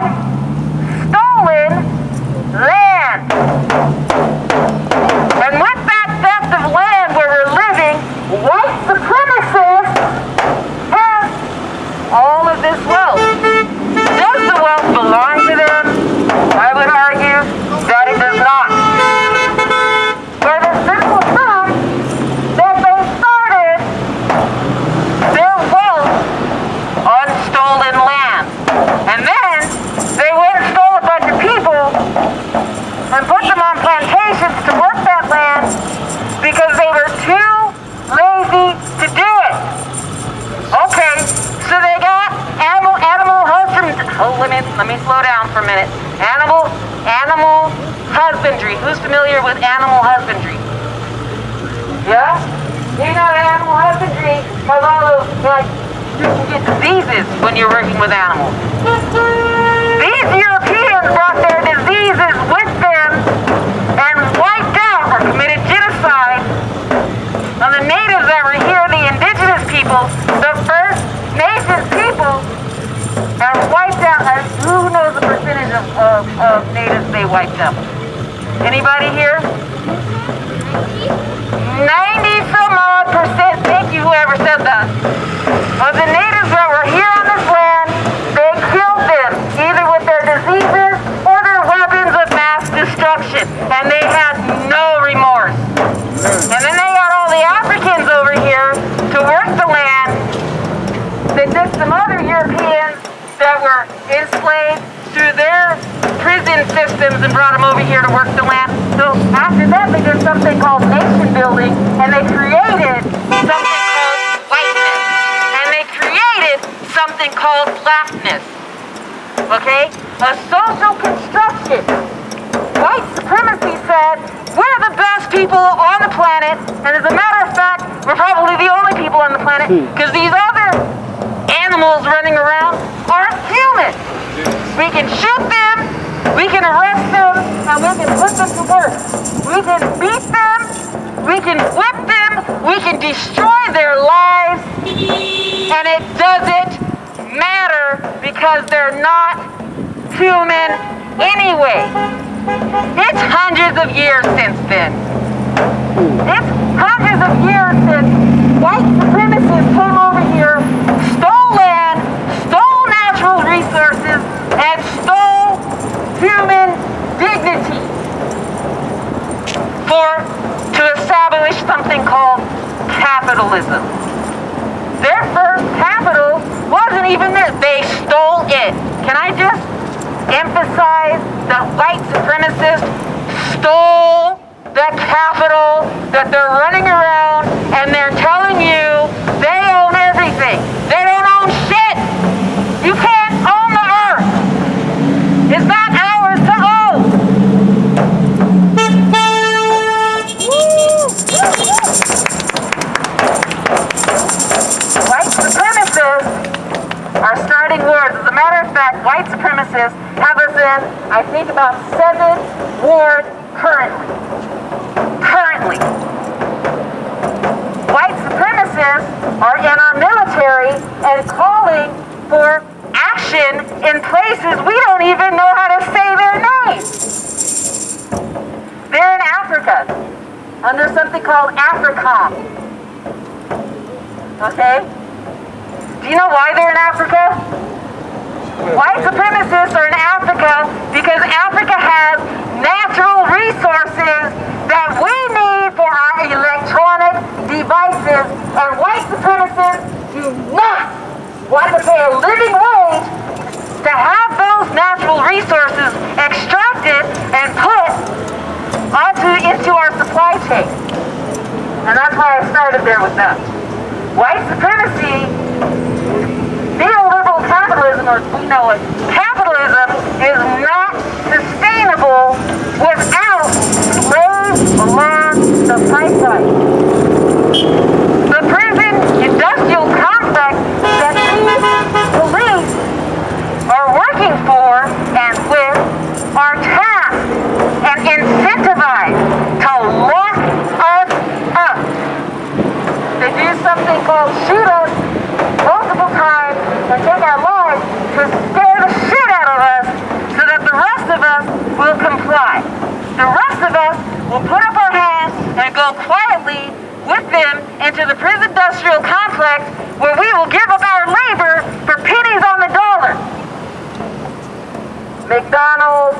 stolen land. And with that theft of land where we're living, white supremacists have all of this wealth. Does the wealth belong to them? I would argue that it does not. For the simple fact that they started their wealth on stolen land. And then they went and stole a bunch of people and put them on plantations to work that land because they were too lazy to do it. Okay, so they got animal husbandry. Oh, let me slow down for a minute. Animal husbandry. Who's familiar with animal husbandry? Yeah? You know, animal husbandry has all those, like, you can get diseases when you're working with animals. These Europeans brought their diseases with them and wiped out or committed genocide on the natives that were here, the indigenous people, the First Nations people, and wiped out, who knows the percentage of natives they wiped out? Anybody here? 90-some odd percent, thank you whoever said that, of the natives that were here on this land, they killed them, either with their diseases or their weapons of mass destruction, and they had no remorse. And then they got all the Africans over here to work the land. They took some other Europeans that were enslaved through their prison systems and brought them over here to work the land. So after that, they did something called nation building, and they created something called whiteness, and they created something called blackness. Okay? A social construction. White supremacy said, we're the best people on the planet, and as a matter of fact, we're probably the only people on the planet, because these other animals running around aren't human. We can shoot them, we can arrest them, and we can put them to work. We can beat them, we can whip them, we can destroy their lives, and it doesn't matter because they're not human anyway. It's hundreds of years since then. It's hundreds of years since white supremacists came over here, stole land, stole natural resources, and stole human dignity to establish something called capitalism. Their first capital wasn't even there. They stole it. Can I just emphasize that white supremacists stole the capital that they're running around and they're telling you they own everything. They don't own shit. You can't own the earth. supremacists have us in, I think, about 7 wars currently. White supremacists are in our military and calling for action in places we don't even know how to say their names. They're in Africa, under something called AFRICOM. Okay? Do you know why they're in Africa? White supremacists are in Africa because Africa has natural resources that we need for our electronic devices, and white supremacists do not want to pay a living wage to have those natural resources extracted and put into our supply chain. And that's why I started there with them. White supremacy, neoliberal capitalism, or we know it, capitalism is not sustainable without slaves along the pipeline. The prison industrial complex that these police are working for and with are tasked and incentivized to lock us up. They do something called shoot us multiple times and take our lives to scare the shit out of us so that the rest of us will comply. The rest of us will put up our hands and go quietly with them into the prison industrial complex where we will give up our labor for pennies on the dollar. McDonald's,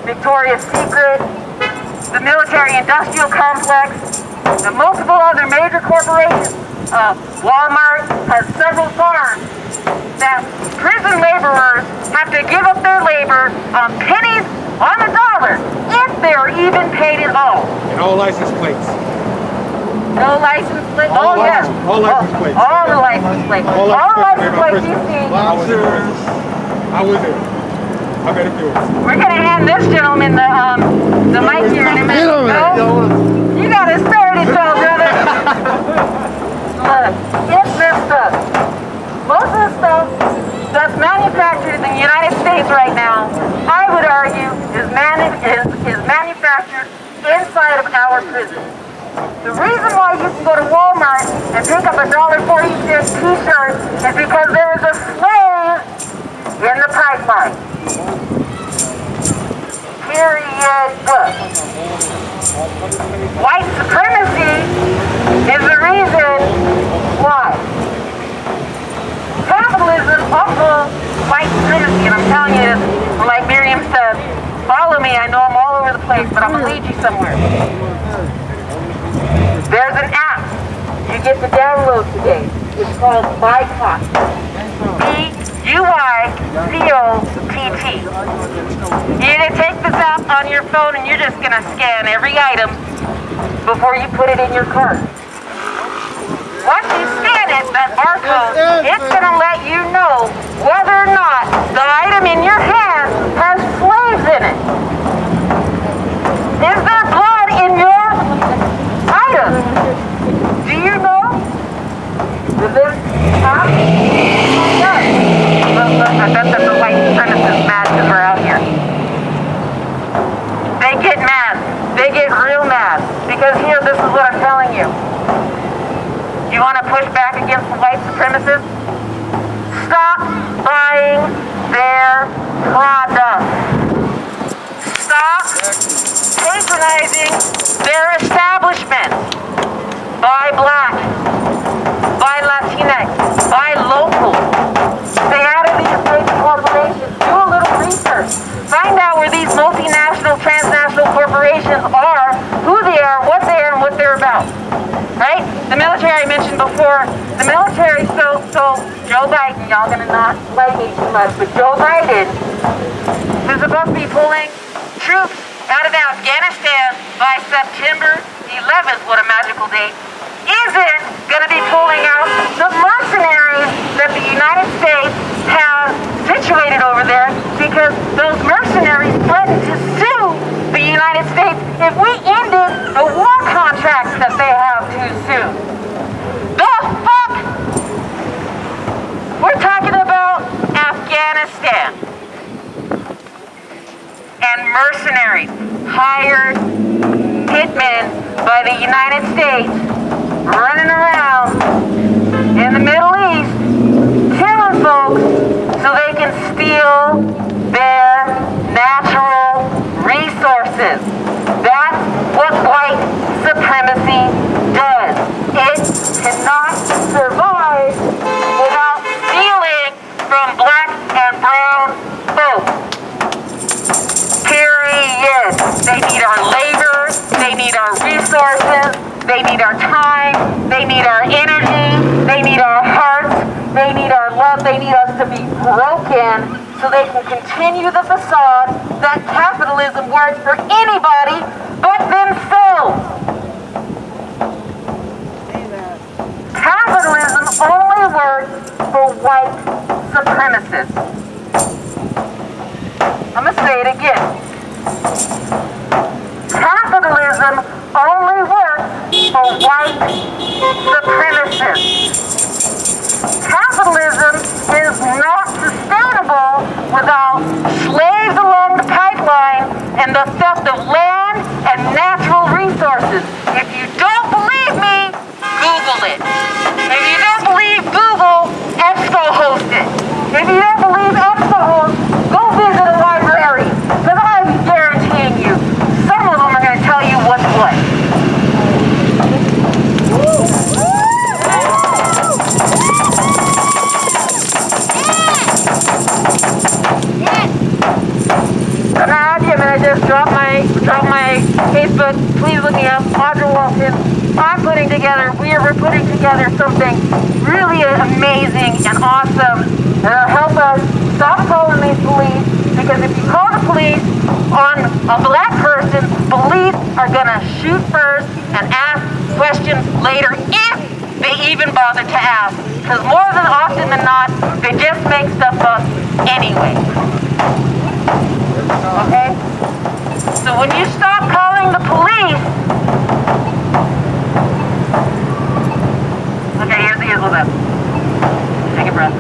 Victoria's Secret, the military industrial complex, and multiple other major corporations. Walmart has several farms that prison laborers have to give up their labor on pennies on the dollar, if they're even paid at all. And all license plates. No license plates? All Oh, yes. all license plates. All the license plates. All license plates you see. I was there. I bet if yours. We're going to hand this gentleman the mic here in a minute. No? You got to start it, though, brother. Look, it's this stuff. Most of the stuff that's manufactured in the United States right now, I would argue, is manufactured inside of our prison. The reason why you can go to Walmart and pick up a $1.46 t-shirt is because there is a slave in the pipeline. Period. White supremacy is the reason why. Capitalism also white supremacy, and I'm telling you this, like Miriam said, follow me, I know I'm all over the place, but I'm going to lead you somewhere. There's an app you get to download today. It's called Boycott. B-U-Y-C-O-T-T. You're going to take this app on your phone and you're just going to scan every item before you put it in your cart. Once you scan it, that barcode, it's going to let you know whether or not the item in your hand has slaves in it. Is there blood in your item? Do you know? Does this app? Look, I bet that the white supremacists mad because we're out here. They get mad. They get real mad. Because here, this is what I'm telling you. You want to push back against the white supremacists? Stop buying their product. Stop patronizing their establishment. Buy black. Buy Latinx. Buy local. Stay out of these big corporations. Do a little research. Find out where these multinational, transnational corporations are, who they are, what they are, and what they're about. Right? The military I mentioned before. The military, so Joe Biden, y'all gonna not like me too much, but Joe Biden, who's supposed to be pulling troops out of Afghanistan by September 11th, what a magical date, isn't going to be pulling out the mercenaries that the United States has situated over there, because those mercenaries threatened to sue the United States if we ended the war contracts that they have too soon. The fuck? We're talking about Afghanistan. and mercenaries, hired hitmen by the United States, running around in the Middle East, killing folks so they can steal their natural resources. That's what white supremacy does. It cannot survive without stealing from black and brown folks. Period. They need our labor, they need our resources, they need our time, they need our energy, they need our hearts, they need our love, they need us to be broken so they can continue the facade that capitalism works for anybody but themselves. Capitalism only works for white supremacists. I'm going to say it again. Capitalism only works for white supremacists. Capitalism is not sustainable without slaves along the pipeline and the theft of land and natural resources. If you don't believe me, Google it. If you don't believe Google, EBSCO it. If you don't believe EBSCO, go visit a library. Because I'm guaranteeing you, some of them are going to tell you what's what. I'm going to just drop my Facebook. Please look me up, Audra Walton. We're putting together something really amazing and awesome that'll help us stop calling these police, because if you call the police on a black person, police are gonna shoot first and ask questions later if they even bother to ask, because more than often than not, they just make stuff up anyway. Okay? So when you stop calling the police, okay, here's what's up. Take a breath.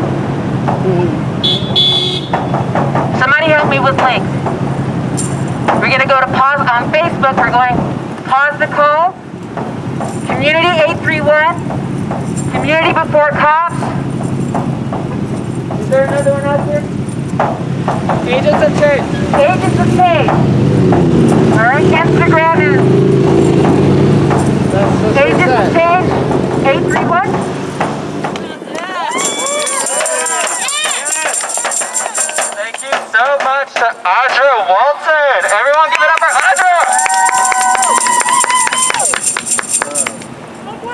Somebody help me with links. We're going to go to pause on Facebook. We're going pause the call. Community 831. Community before cops. Is there another one out there? Agents of Change. Agents of Change. All right, Instagram is Agents of Change 831. Thank you so much to Audra Walton. Everyone give it up for Audra!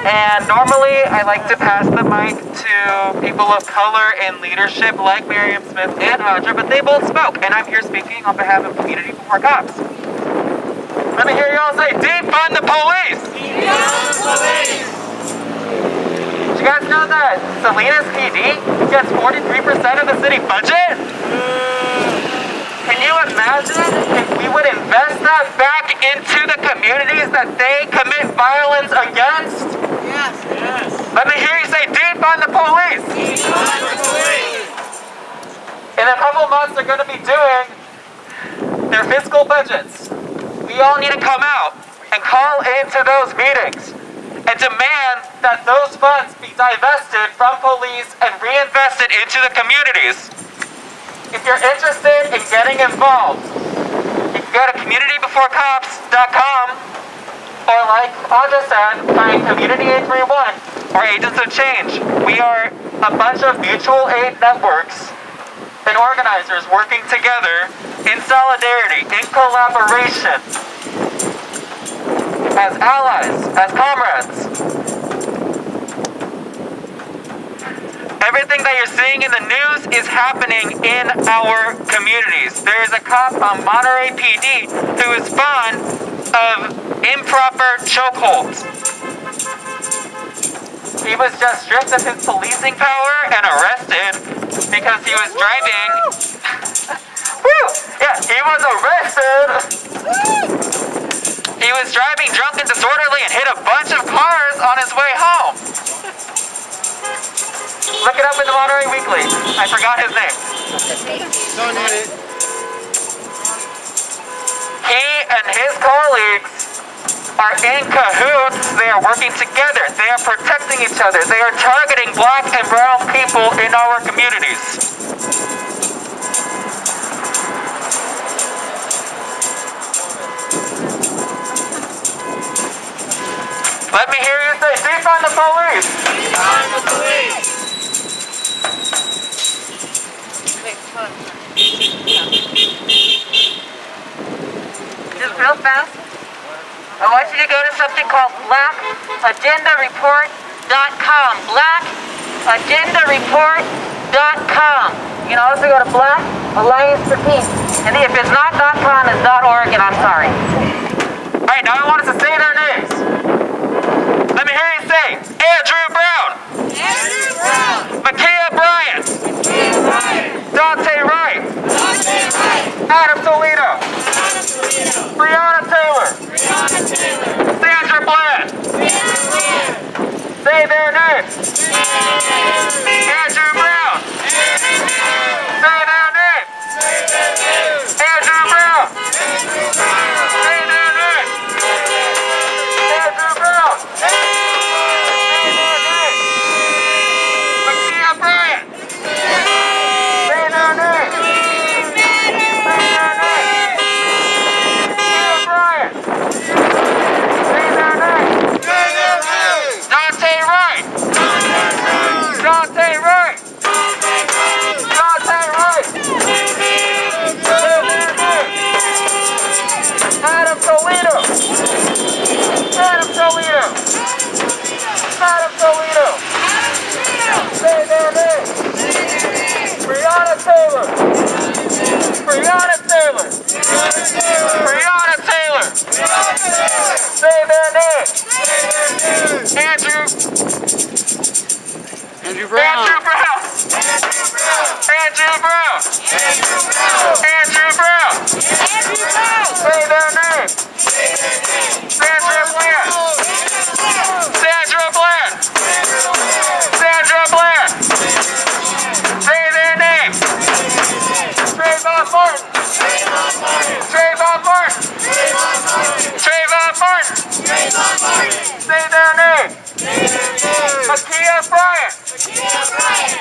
And normally I like to pass the mic to people of color in leadership like Miriam Smith and Audra, but they both spoke, and I'm here speaking on behalf of Community Before Cops. Let me hear you all say, defund the police! Defund the police! Did you guys know that Salinas PD gets 43% of the city budget? Can you imagine if we would invest that back into the communities that they commit violence against? Yes. Yes. Let me hear you say, defund the police! Defund the police! In a couple months, they're going to be doing their fiscal budgets. We all need to come out and call into those meetings and demand that those funds be divested from police and reinvested into the communities. If you're interested in getting involved, you can go to communitybeforecops.com, or like Audra said, find Community 831 or Agents of Change. We are a bunch of mutual aid networks and organizers working together in solidarity, in collaboration, as allies, as comrades. Everything that you're seeing in the news is happening in our communities. There is a cop on Monterey PD who is fond of improper chokeholds. He was just stripped of his policing power and arrested because he was driving. Woo! Yeah, he was arrested. He was driving drunk and disorderly and hit a bunch of cars on his way home. Look it up in the Monterey Weekly. I forgot his name. Don't need it. colleagues are in cahoots. They are working together. They are protecting each other. They are targeting black and brown people in our communities. Let me hear you say, defund the police! Defund the police! Just real fast. I want you to go to something called blackagendareport.com. Blackagendareport.com. You can also go to Black Alliance for Peace. And if it's not .com, it's .org, and I'm sorry. All right, now I want us to say their names. Let me hear you say, Andrew Brown. Andrew Brown! Makia Bryant. Makia Bryant! Daunte Wright. Daunte Wright! Adam Toledo. Adam Toledo! Brianna Taylor. Brianna Taylor! Sandra Bland. Sandra Bland! Say their names. Andrew Brown. Andrew Brown! Say their names. Andrew Brown. Andrew Brown! Say their names. Andrew Brown. Say their names. Makia Bryant. Say their names. Say their names. Makia Bryant. Say their names. Daunte Wright. Daunte Wright. Daunte Wright. Adam Toledo. Adam Toledo. Adam Toledo. Say their name. Brianna Taylor. Brianna Taylor. Brianna Taylor. Say their name. Andrew Brown. Andrew Brown. Andrew Brown. Andrew Brown. Say their name. Sandra Bland. Sandra Bland. Sandra Bland. Say their name. Trayvon Martin. Trayvon Martin. Trayvon Martin. Say their name. Makia Bryant.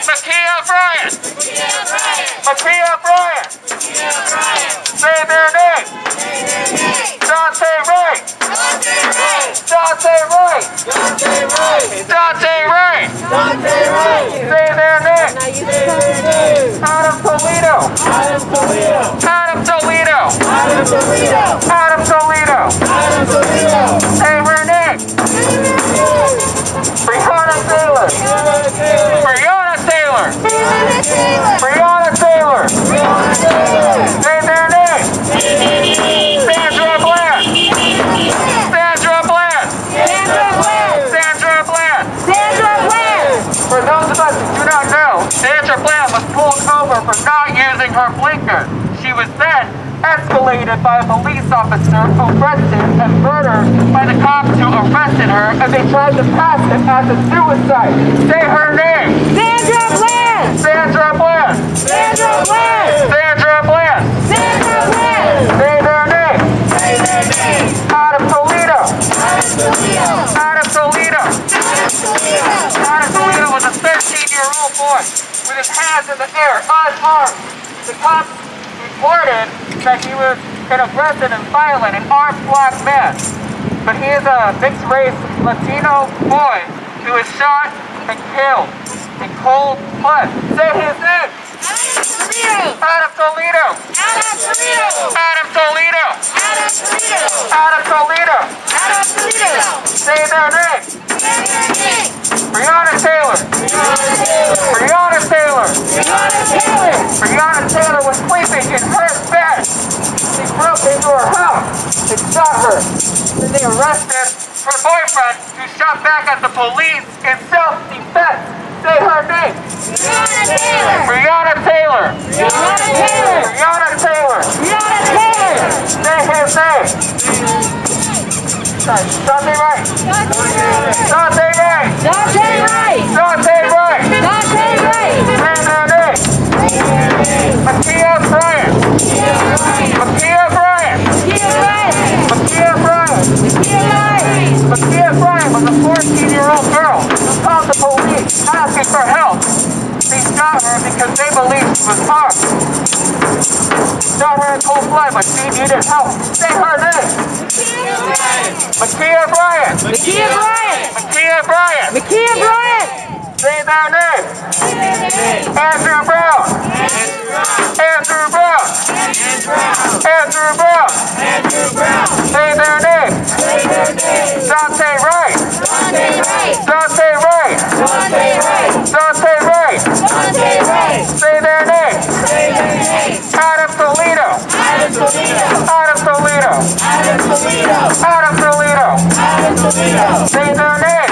Makia Bryant. Makia Bryant. Say their name. Daunte Wright. Daunte Wright. Daunte Wright. Say their name. Adam Toledo. Adam Toledo. Adam Toledo. Say her name. Brianna Taylor. Brianna Taylor. Brianna Taylor. Say their name. Sandra Bland. Sandra Bland. Sandra Bland. For those of us who do not know, Sandra Bland was pulled over for not using her blinker. She was then escalated by a police officer, arrested and murdered by the cops who arrested her, and they tried to pass it as a suicide. Say her name. Sandra Bland. Sandra Bland. Sandra Bland. Say their name. Adam Toledo. Adam Toledo. Adam Toledo was a 13-year-old boy with his hands in the air, unarmed. The cops reported that he was an aggressive and violent and armed black man. But he is a mixed-race Latino boy who was shot and killed in cold blood. Say his name. Adam Toledo. Adam Toledo. Adam Toledo. Say their name. Brianna Taylor. Brianna Taylor. Brianna Taylor was sleeping in her bed. They broke into her house and shot her. Then they arrested her boyfriend, who shot back at the police in self-defense. Say her name. Brianna Taylor. Brianna Taylor. Say his name. Daunte Wright. Daunte Wright. Daunte Wright. Say their name. Makia Bryant. Makia Bryant. Makia Bryant. shot her in cold blood, but she needed help. Say her name. Makia Bryant. Makia Bryant. Makia Bryant. Makia Bryant. Say their name. Andrew Brown. Andrew Brown. Andrew Brown. Say their name. Daunte Wright. Daunte Wright. Daunte Wright. Say their name. Adam Toledo. Adam Toledo. Adam Toledo. Say their name.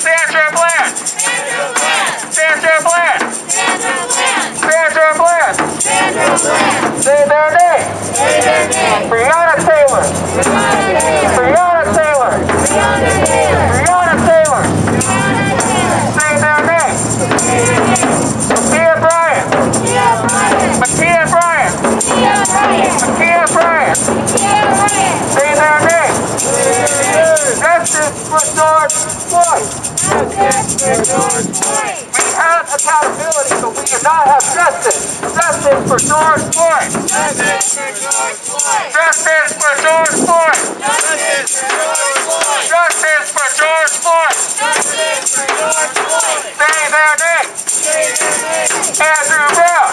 Sandra Bland. Sandra Bland. Sandra Bland. Say their name. Brianna Taylor. Brianna Taylor. Brianna Taylor. Say their name. Makia Bryant. Makia Bryant. Makia Bryant. Say their name. Justice for George Floyd. We have accountability, but we do not have justice. Justice for George Floyd. Justice for George Floyd. Justice for George Floyd. Justice for George Floyd. Say their name. Andrew Brown.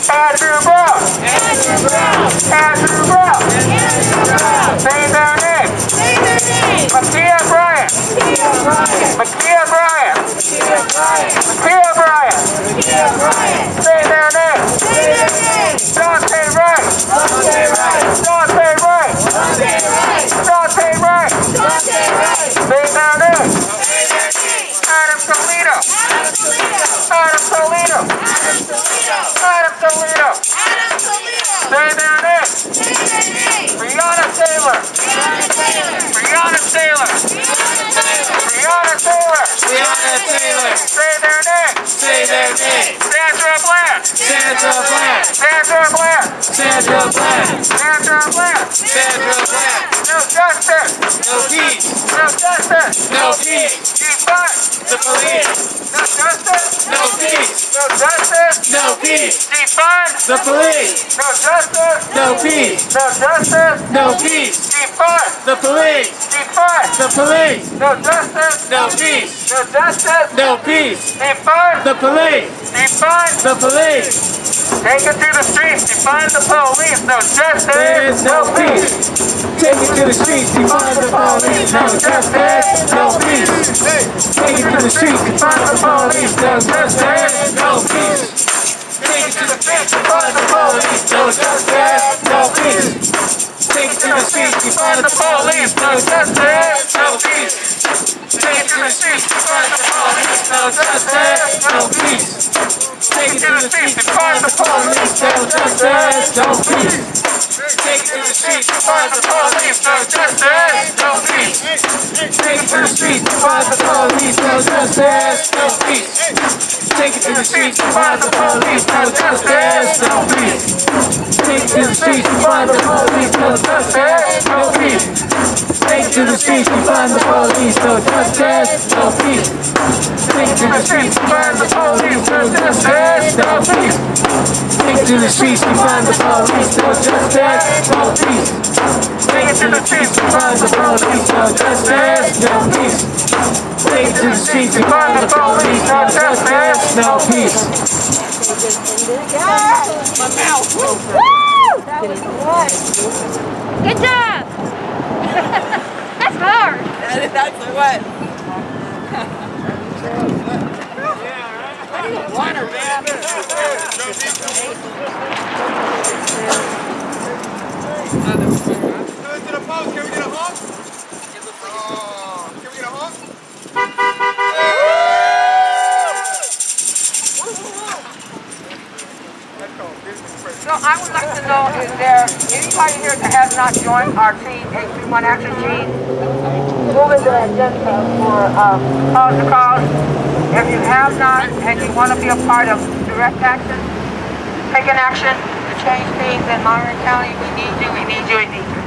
Andrew Brown. Andrew Brown. Say their name. Makia Bryant. Makia Bryant. Makia Bryant. Say their name. Daunte Wright. Daunte Wright. Daunte Wright. Say their name. Adam Toledo. Adam Toledo. Adam Toledo. Say their name. Brianna Taylor. Brianna Taylor. Brianna Taylor. Say their name. Sandra Bland. Sandra Bland. Sandra Bland. No justice. No peace. No justice. No peace. Defund The police. No justice. No peace. No justice. No peace. Defund The police. No justice. No peace. No justice. No peace. Defund The police. Defund The police. No justice. No peace. No justice. No peace. Defund The police. Defund The police. Take it to the streets. Defund the police. No justice. There is no peace. Take it to the streets. Defund the police. No justice. No peace. Take it to the streets. Defund the police. No justice. No peace. Take it to the streets. Defund the police. No justice. No peace. Take it to the streets. Defund the police. No justice. No peace. Take it to the streets. Defund the police. No justice. No peace. Take it to the streets. Defund the police. No justice. No peace. Take it to the streets. Defund the police. No justice. No peace. Take it to the streets. Defund the police. No justice. No peace. Take it to the streets. Defund the police. No justice. No peace. Take it to the streets. Defund the police. No justice. No peace. Take it to the streets. Defund the police. No justice. No peace. Take it to the streets. Defund the police. No justice. No peace. Take it to the streets. Defund the police. No justice. No peace. Take it to the streets. Defund the police. No justice. No peace. Take it to the streets. Defund the police. No justice. No peace. Good job. That's hard. That's what? Water, man. To the post. Can we get a honk? Oh, can we get a honk? So I would like to know, is there anybody here that has not joined our team, 831 Action Team? Move in the agenda for Cause to Cause. If you have not and you want to be a part of direct action, taking action to change things in Monterey County, we need you, we need you, we need you.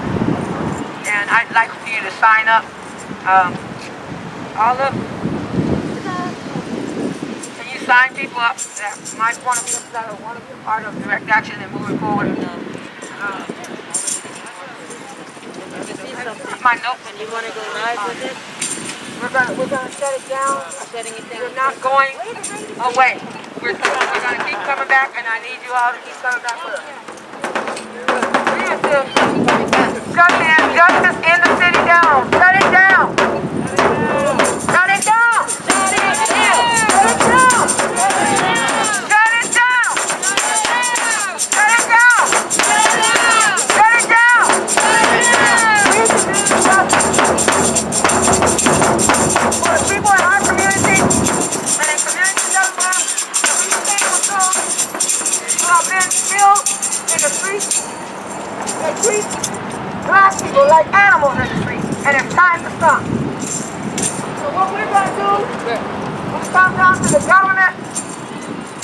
And I'd like for you to sign up. All of, can you sign people up that might want to be upset or want to be a part of direct action and moving forward. My notes. And you want to go live with it? We're gonna shut it down. Shutting it down. We're not going away. We're gonna keep coming back, and I need you all to keep coming back with us. Shut justice in the city down. Shut it down. Shut it down. Shut it down. Shut it down. Shut it down. Shut it down. For the people in our community and in communities everywhere, who have been killed in the streets, they treat black people like animals in the street, and it's time to stop. So what we're going to do, when it comes down to the government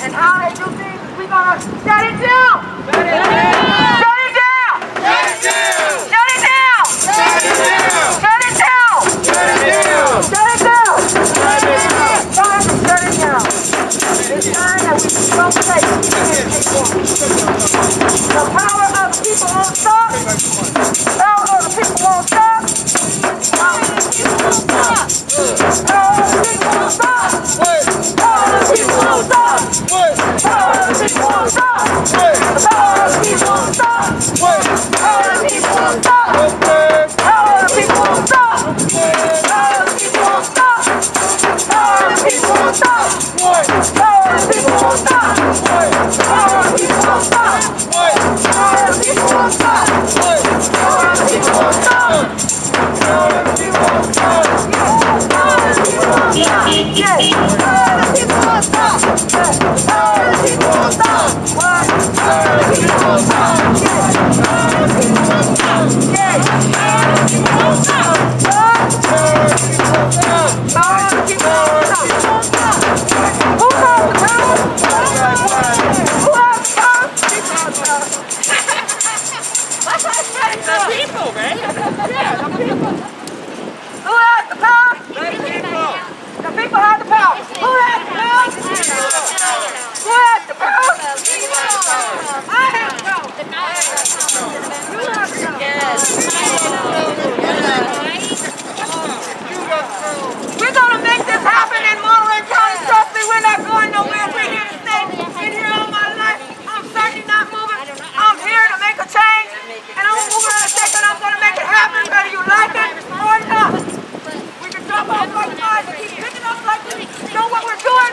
and how they do things, we're going to shut it down. Shut it down. Shut it down. Shut it down. Shut it down. Shut it down. Shut it down. Shut it down. Shut it down. Time to shut it down. It's time that we don't take the power of the people won't stop. The power of the people won't stop. The power of the people won't stop. The power of the people won't stop. The power of the people won't stop. The power of the people won't stop. The power of the people won't stop. The power of the people won't stop. The power of the people won't stop. The power of the people won't stop. The power of the people won't stop. The power of the people won't stop. The power of the people won't stop. The power of the people won't stop. The power of the people won't stop. The power of the people won't stop. The power of the people won't stop. Yeah. The power of the people won't stop. The power of the people won't stop. What? The power of the people won't stop. Yeah. The power of the people won't stop. Yeah. The power of the people won't stop. What? The power of the people won't stop. The power of the people won't stop. Who has the power? Who has the power? The people, right? Yeah, the people. Who has the power? The people. The people have the power. Who has the power? Who has the power? I have the power. You have the power. Yes. We're going to make this happen in Monterey County. Trust me, we're not going nowhere. We're here to stay. Been here all my life. I'm certainly not moving. I'm here to make a change. And I'm moving in a second. I'm going to make it happen whether you like it or not. We can drop off like flies and keep picking up like we know what we're doing.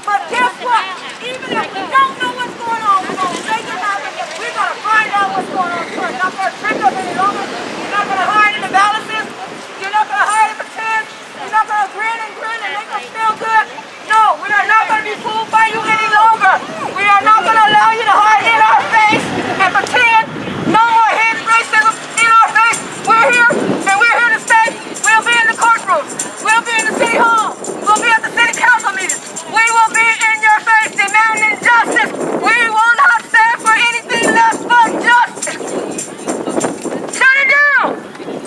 But guess what? Even if we don't know what's going on, we're going to make it happen. We're going to find out what's going on. We're not going to trick us any longer. You're not going to hide in the balances. You're not going to hide and pretend. You're not going to grin and make us feel good. No, we are not going to be fooled by you any longer. We are not going to allow you to hide in our face and pretend. No more hidden racism in our face. We're here and we're here to stay. We'll be in the courtrooms. We'll be in the city hall. We'll be at the city council meetings. We will be in your face demanding justice. We will not stand for anything less but justice. Shut it down.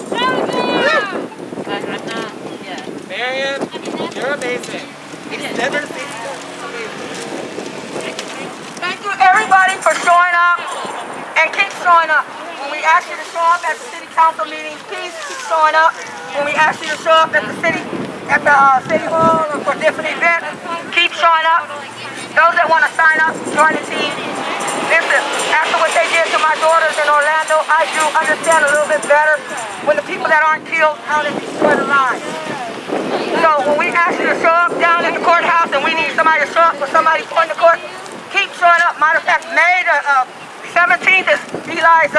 Shut it down. I'm not, yeah. Miriam, you're amazing. It's never seen Thank you everybody for showing up and keep showing up. When we ask you to show up at the city council meetings, please keep showing up. When we ask you to show up at the city hall or for different events, keep showing up. Those that want to sign up, join the team. Listen, after what they did to my daughters in Orlando, I do understand a little bit better when the people that aren't killed, how they destroy the lives. So when we ask you to show up down at the courthouse and we need somebody to show up for somebody going to court, keep showing up. Matter of fact, May the 17th is Eli's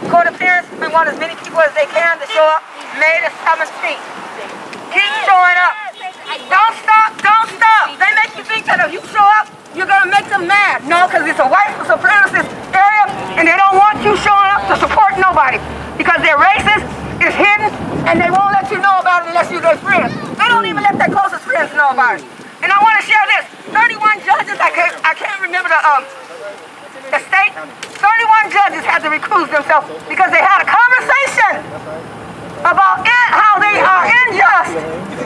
court appearance. We want as many people as they can to show up May the 17th. Keep showing up. Don't stop, don't stop. They make you think that if you show up, you're going to make them mad. No, because it's a white supremacist area and they don't want you showing up to support nobody because they're racist, it's hidden, and they won't let you know about it unless you're their friends. They don't even let their closest friends know about it. And I want to share this. 31 judges, I can't remember the state, 31 judges had to recuse themselves because they had a conversation about how they are unjust,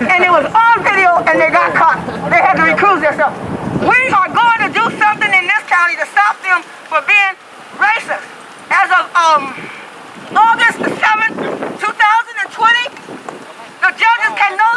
and it was on video and they got caught. They had to recuse themselves. We are going to do something in this county to stop them from being racist. As of August the 7th, 2020, the judges can no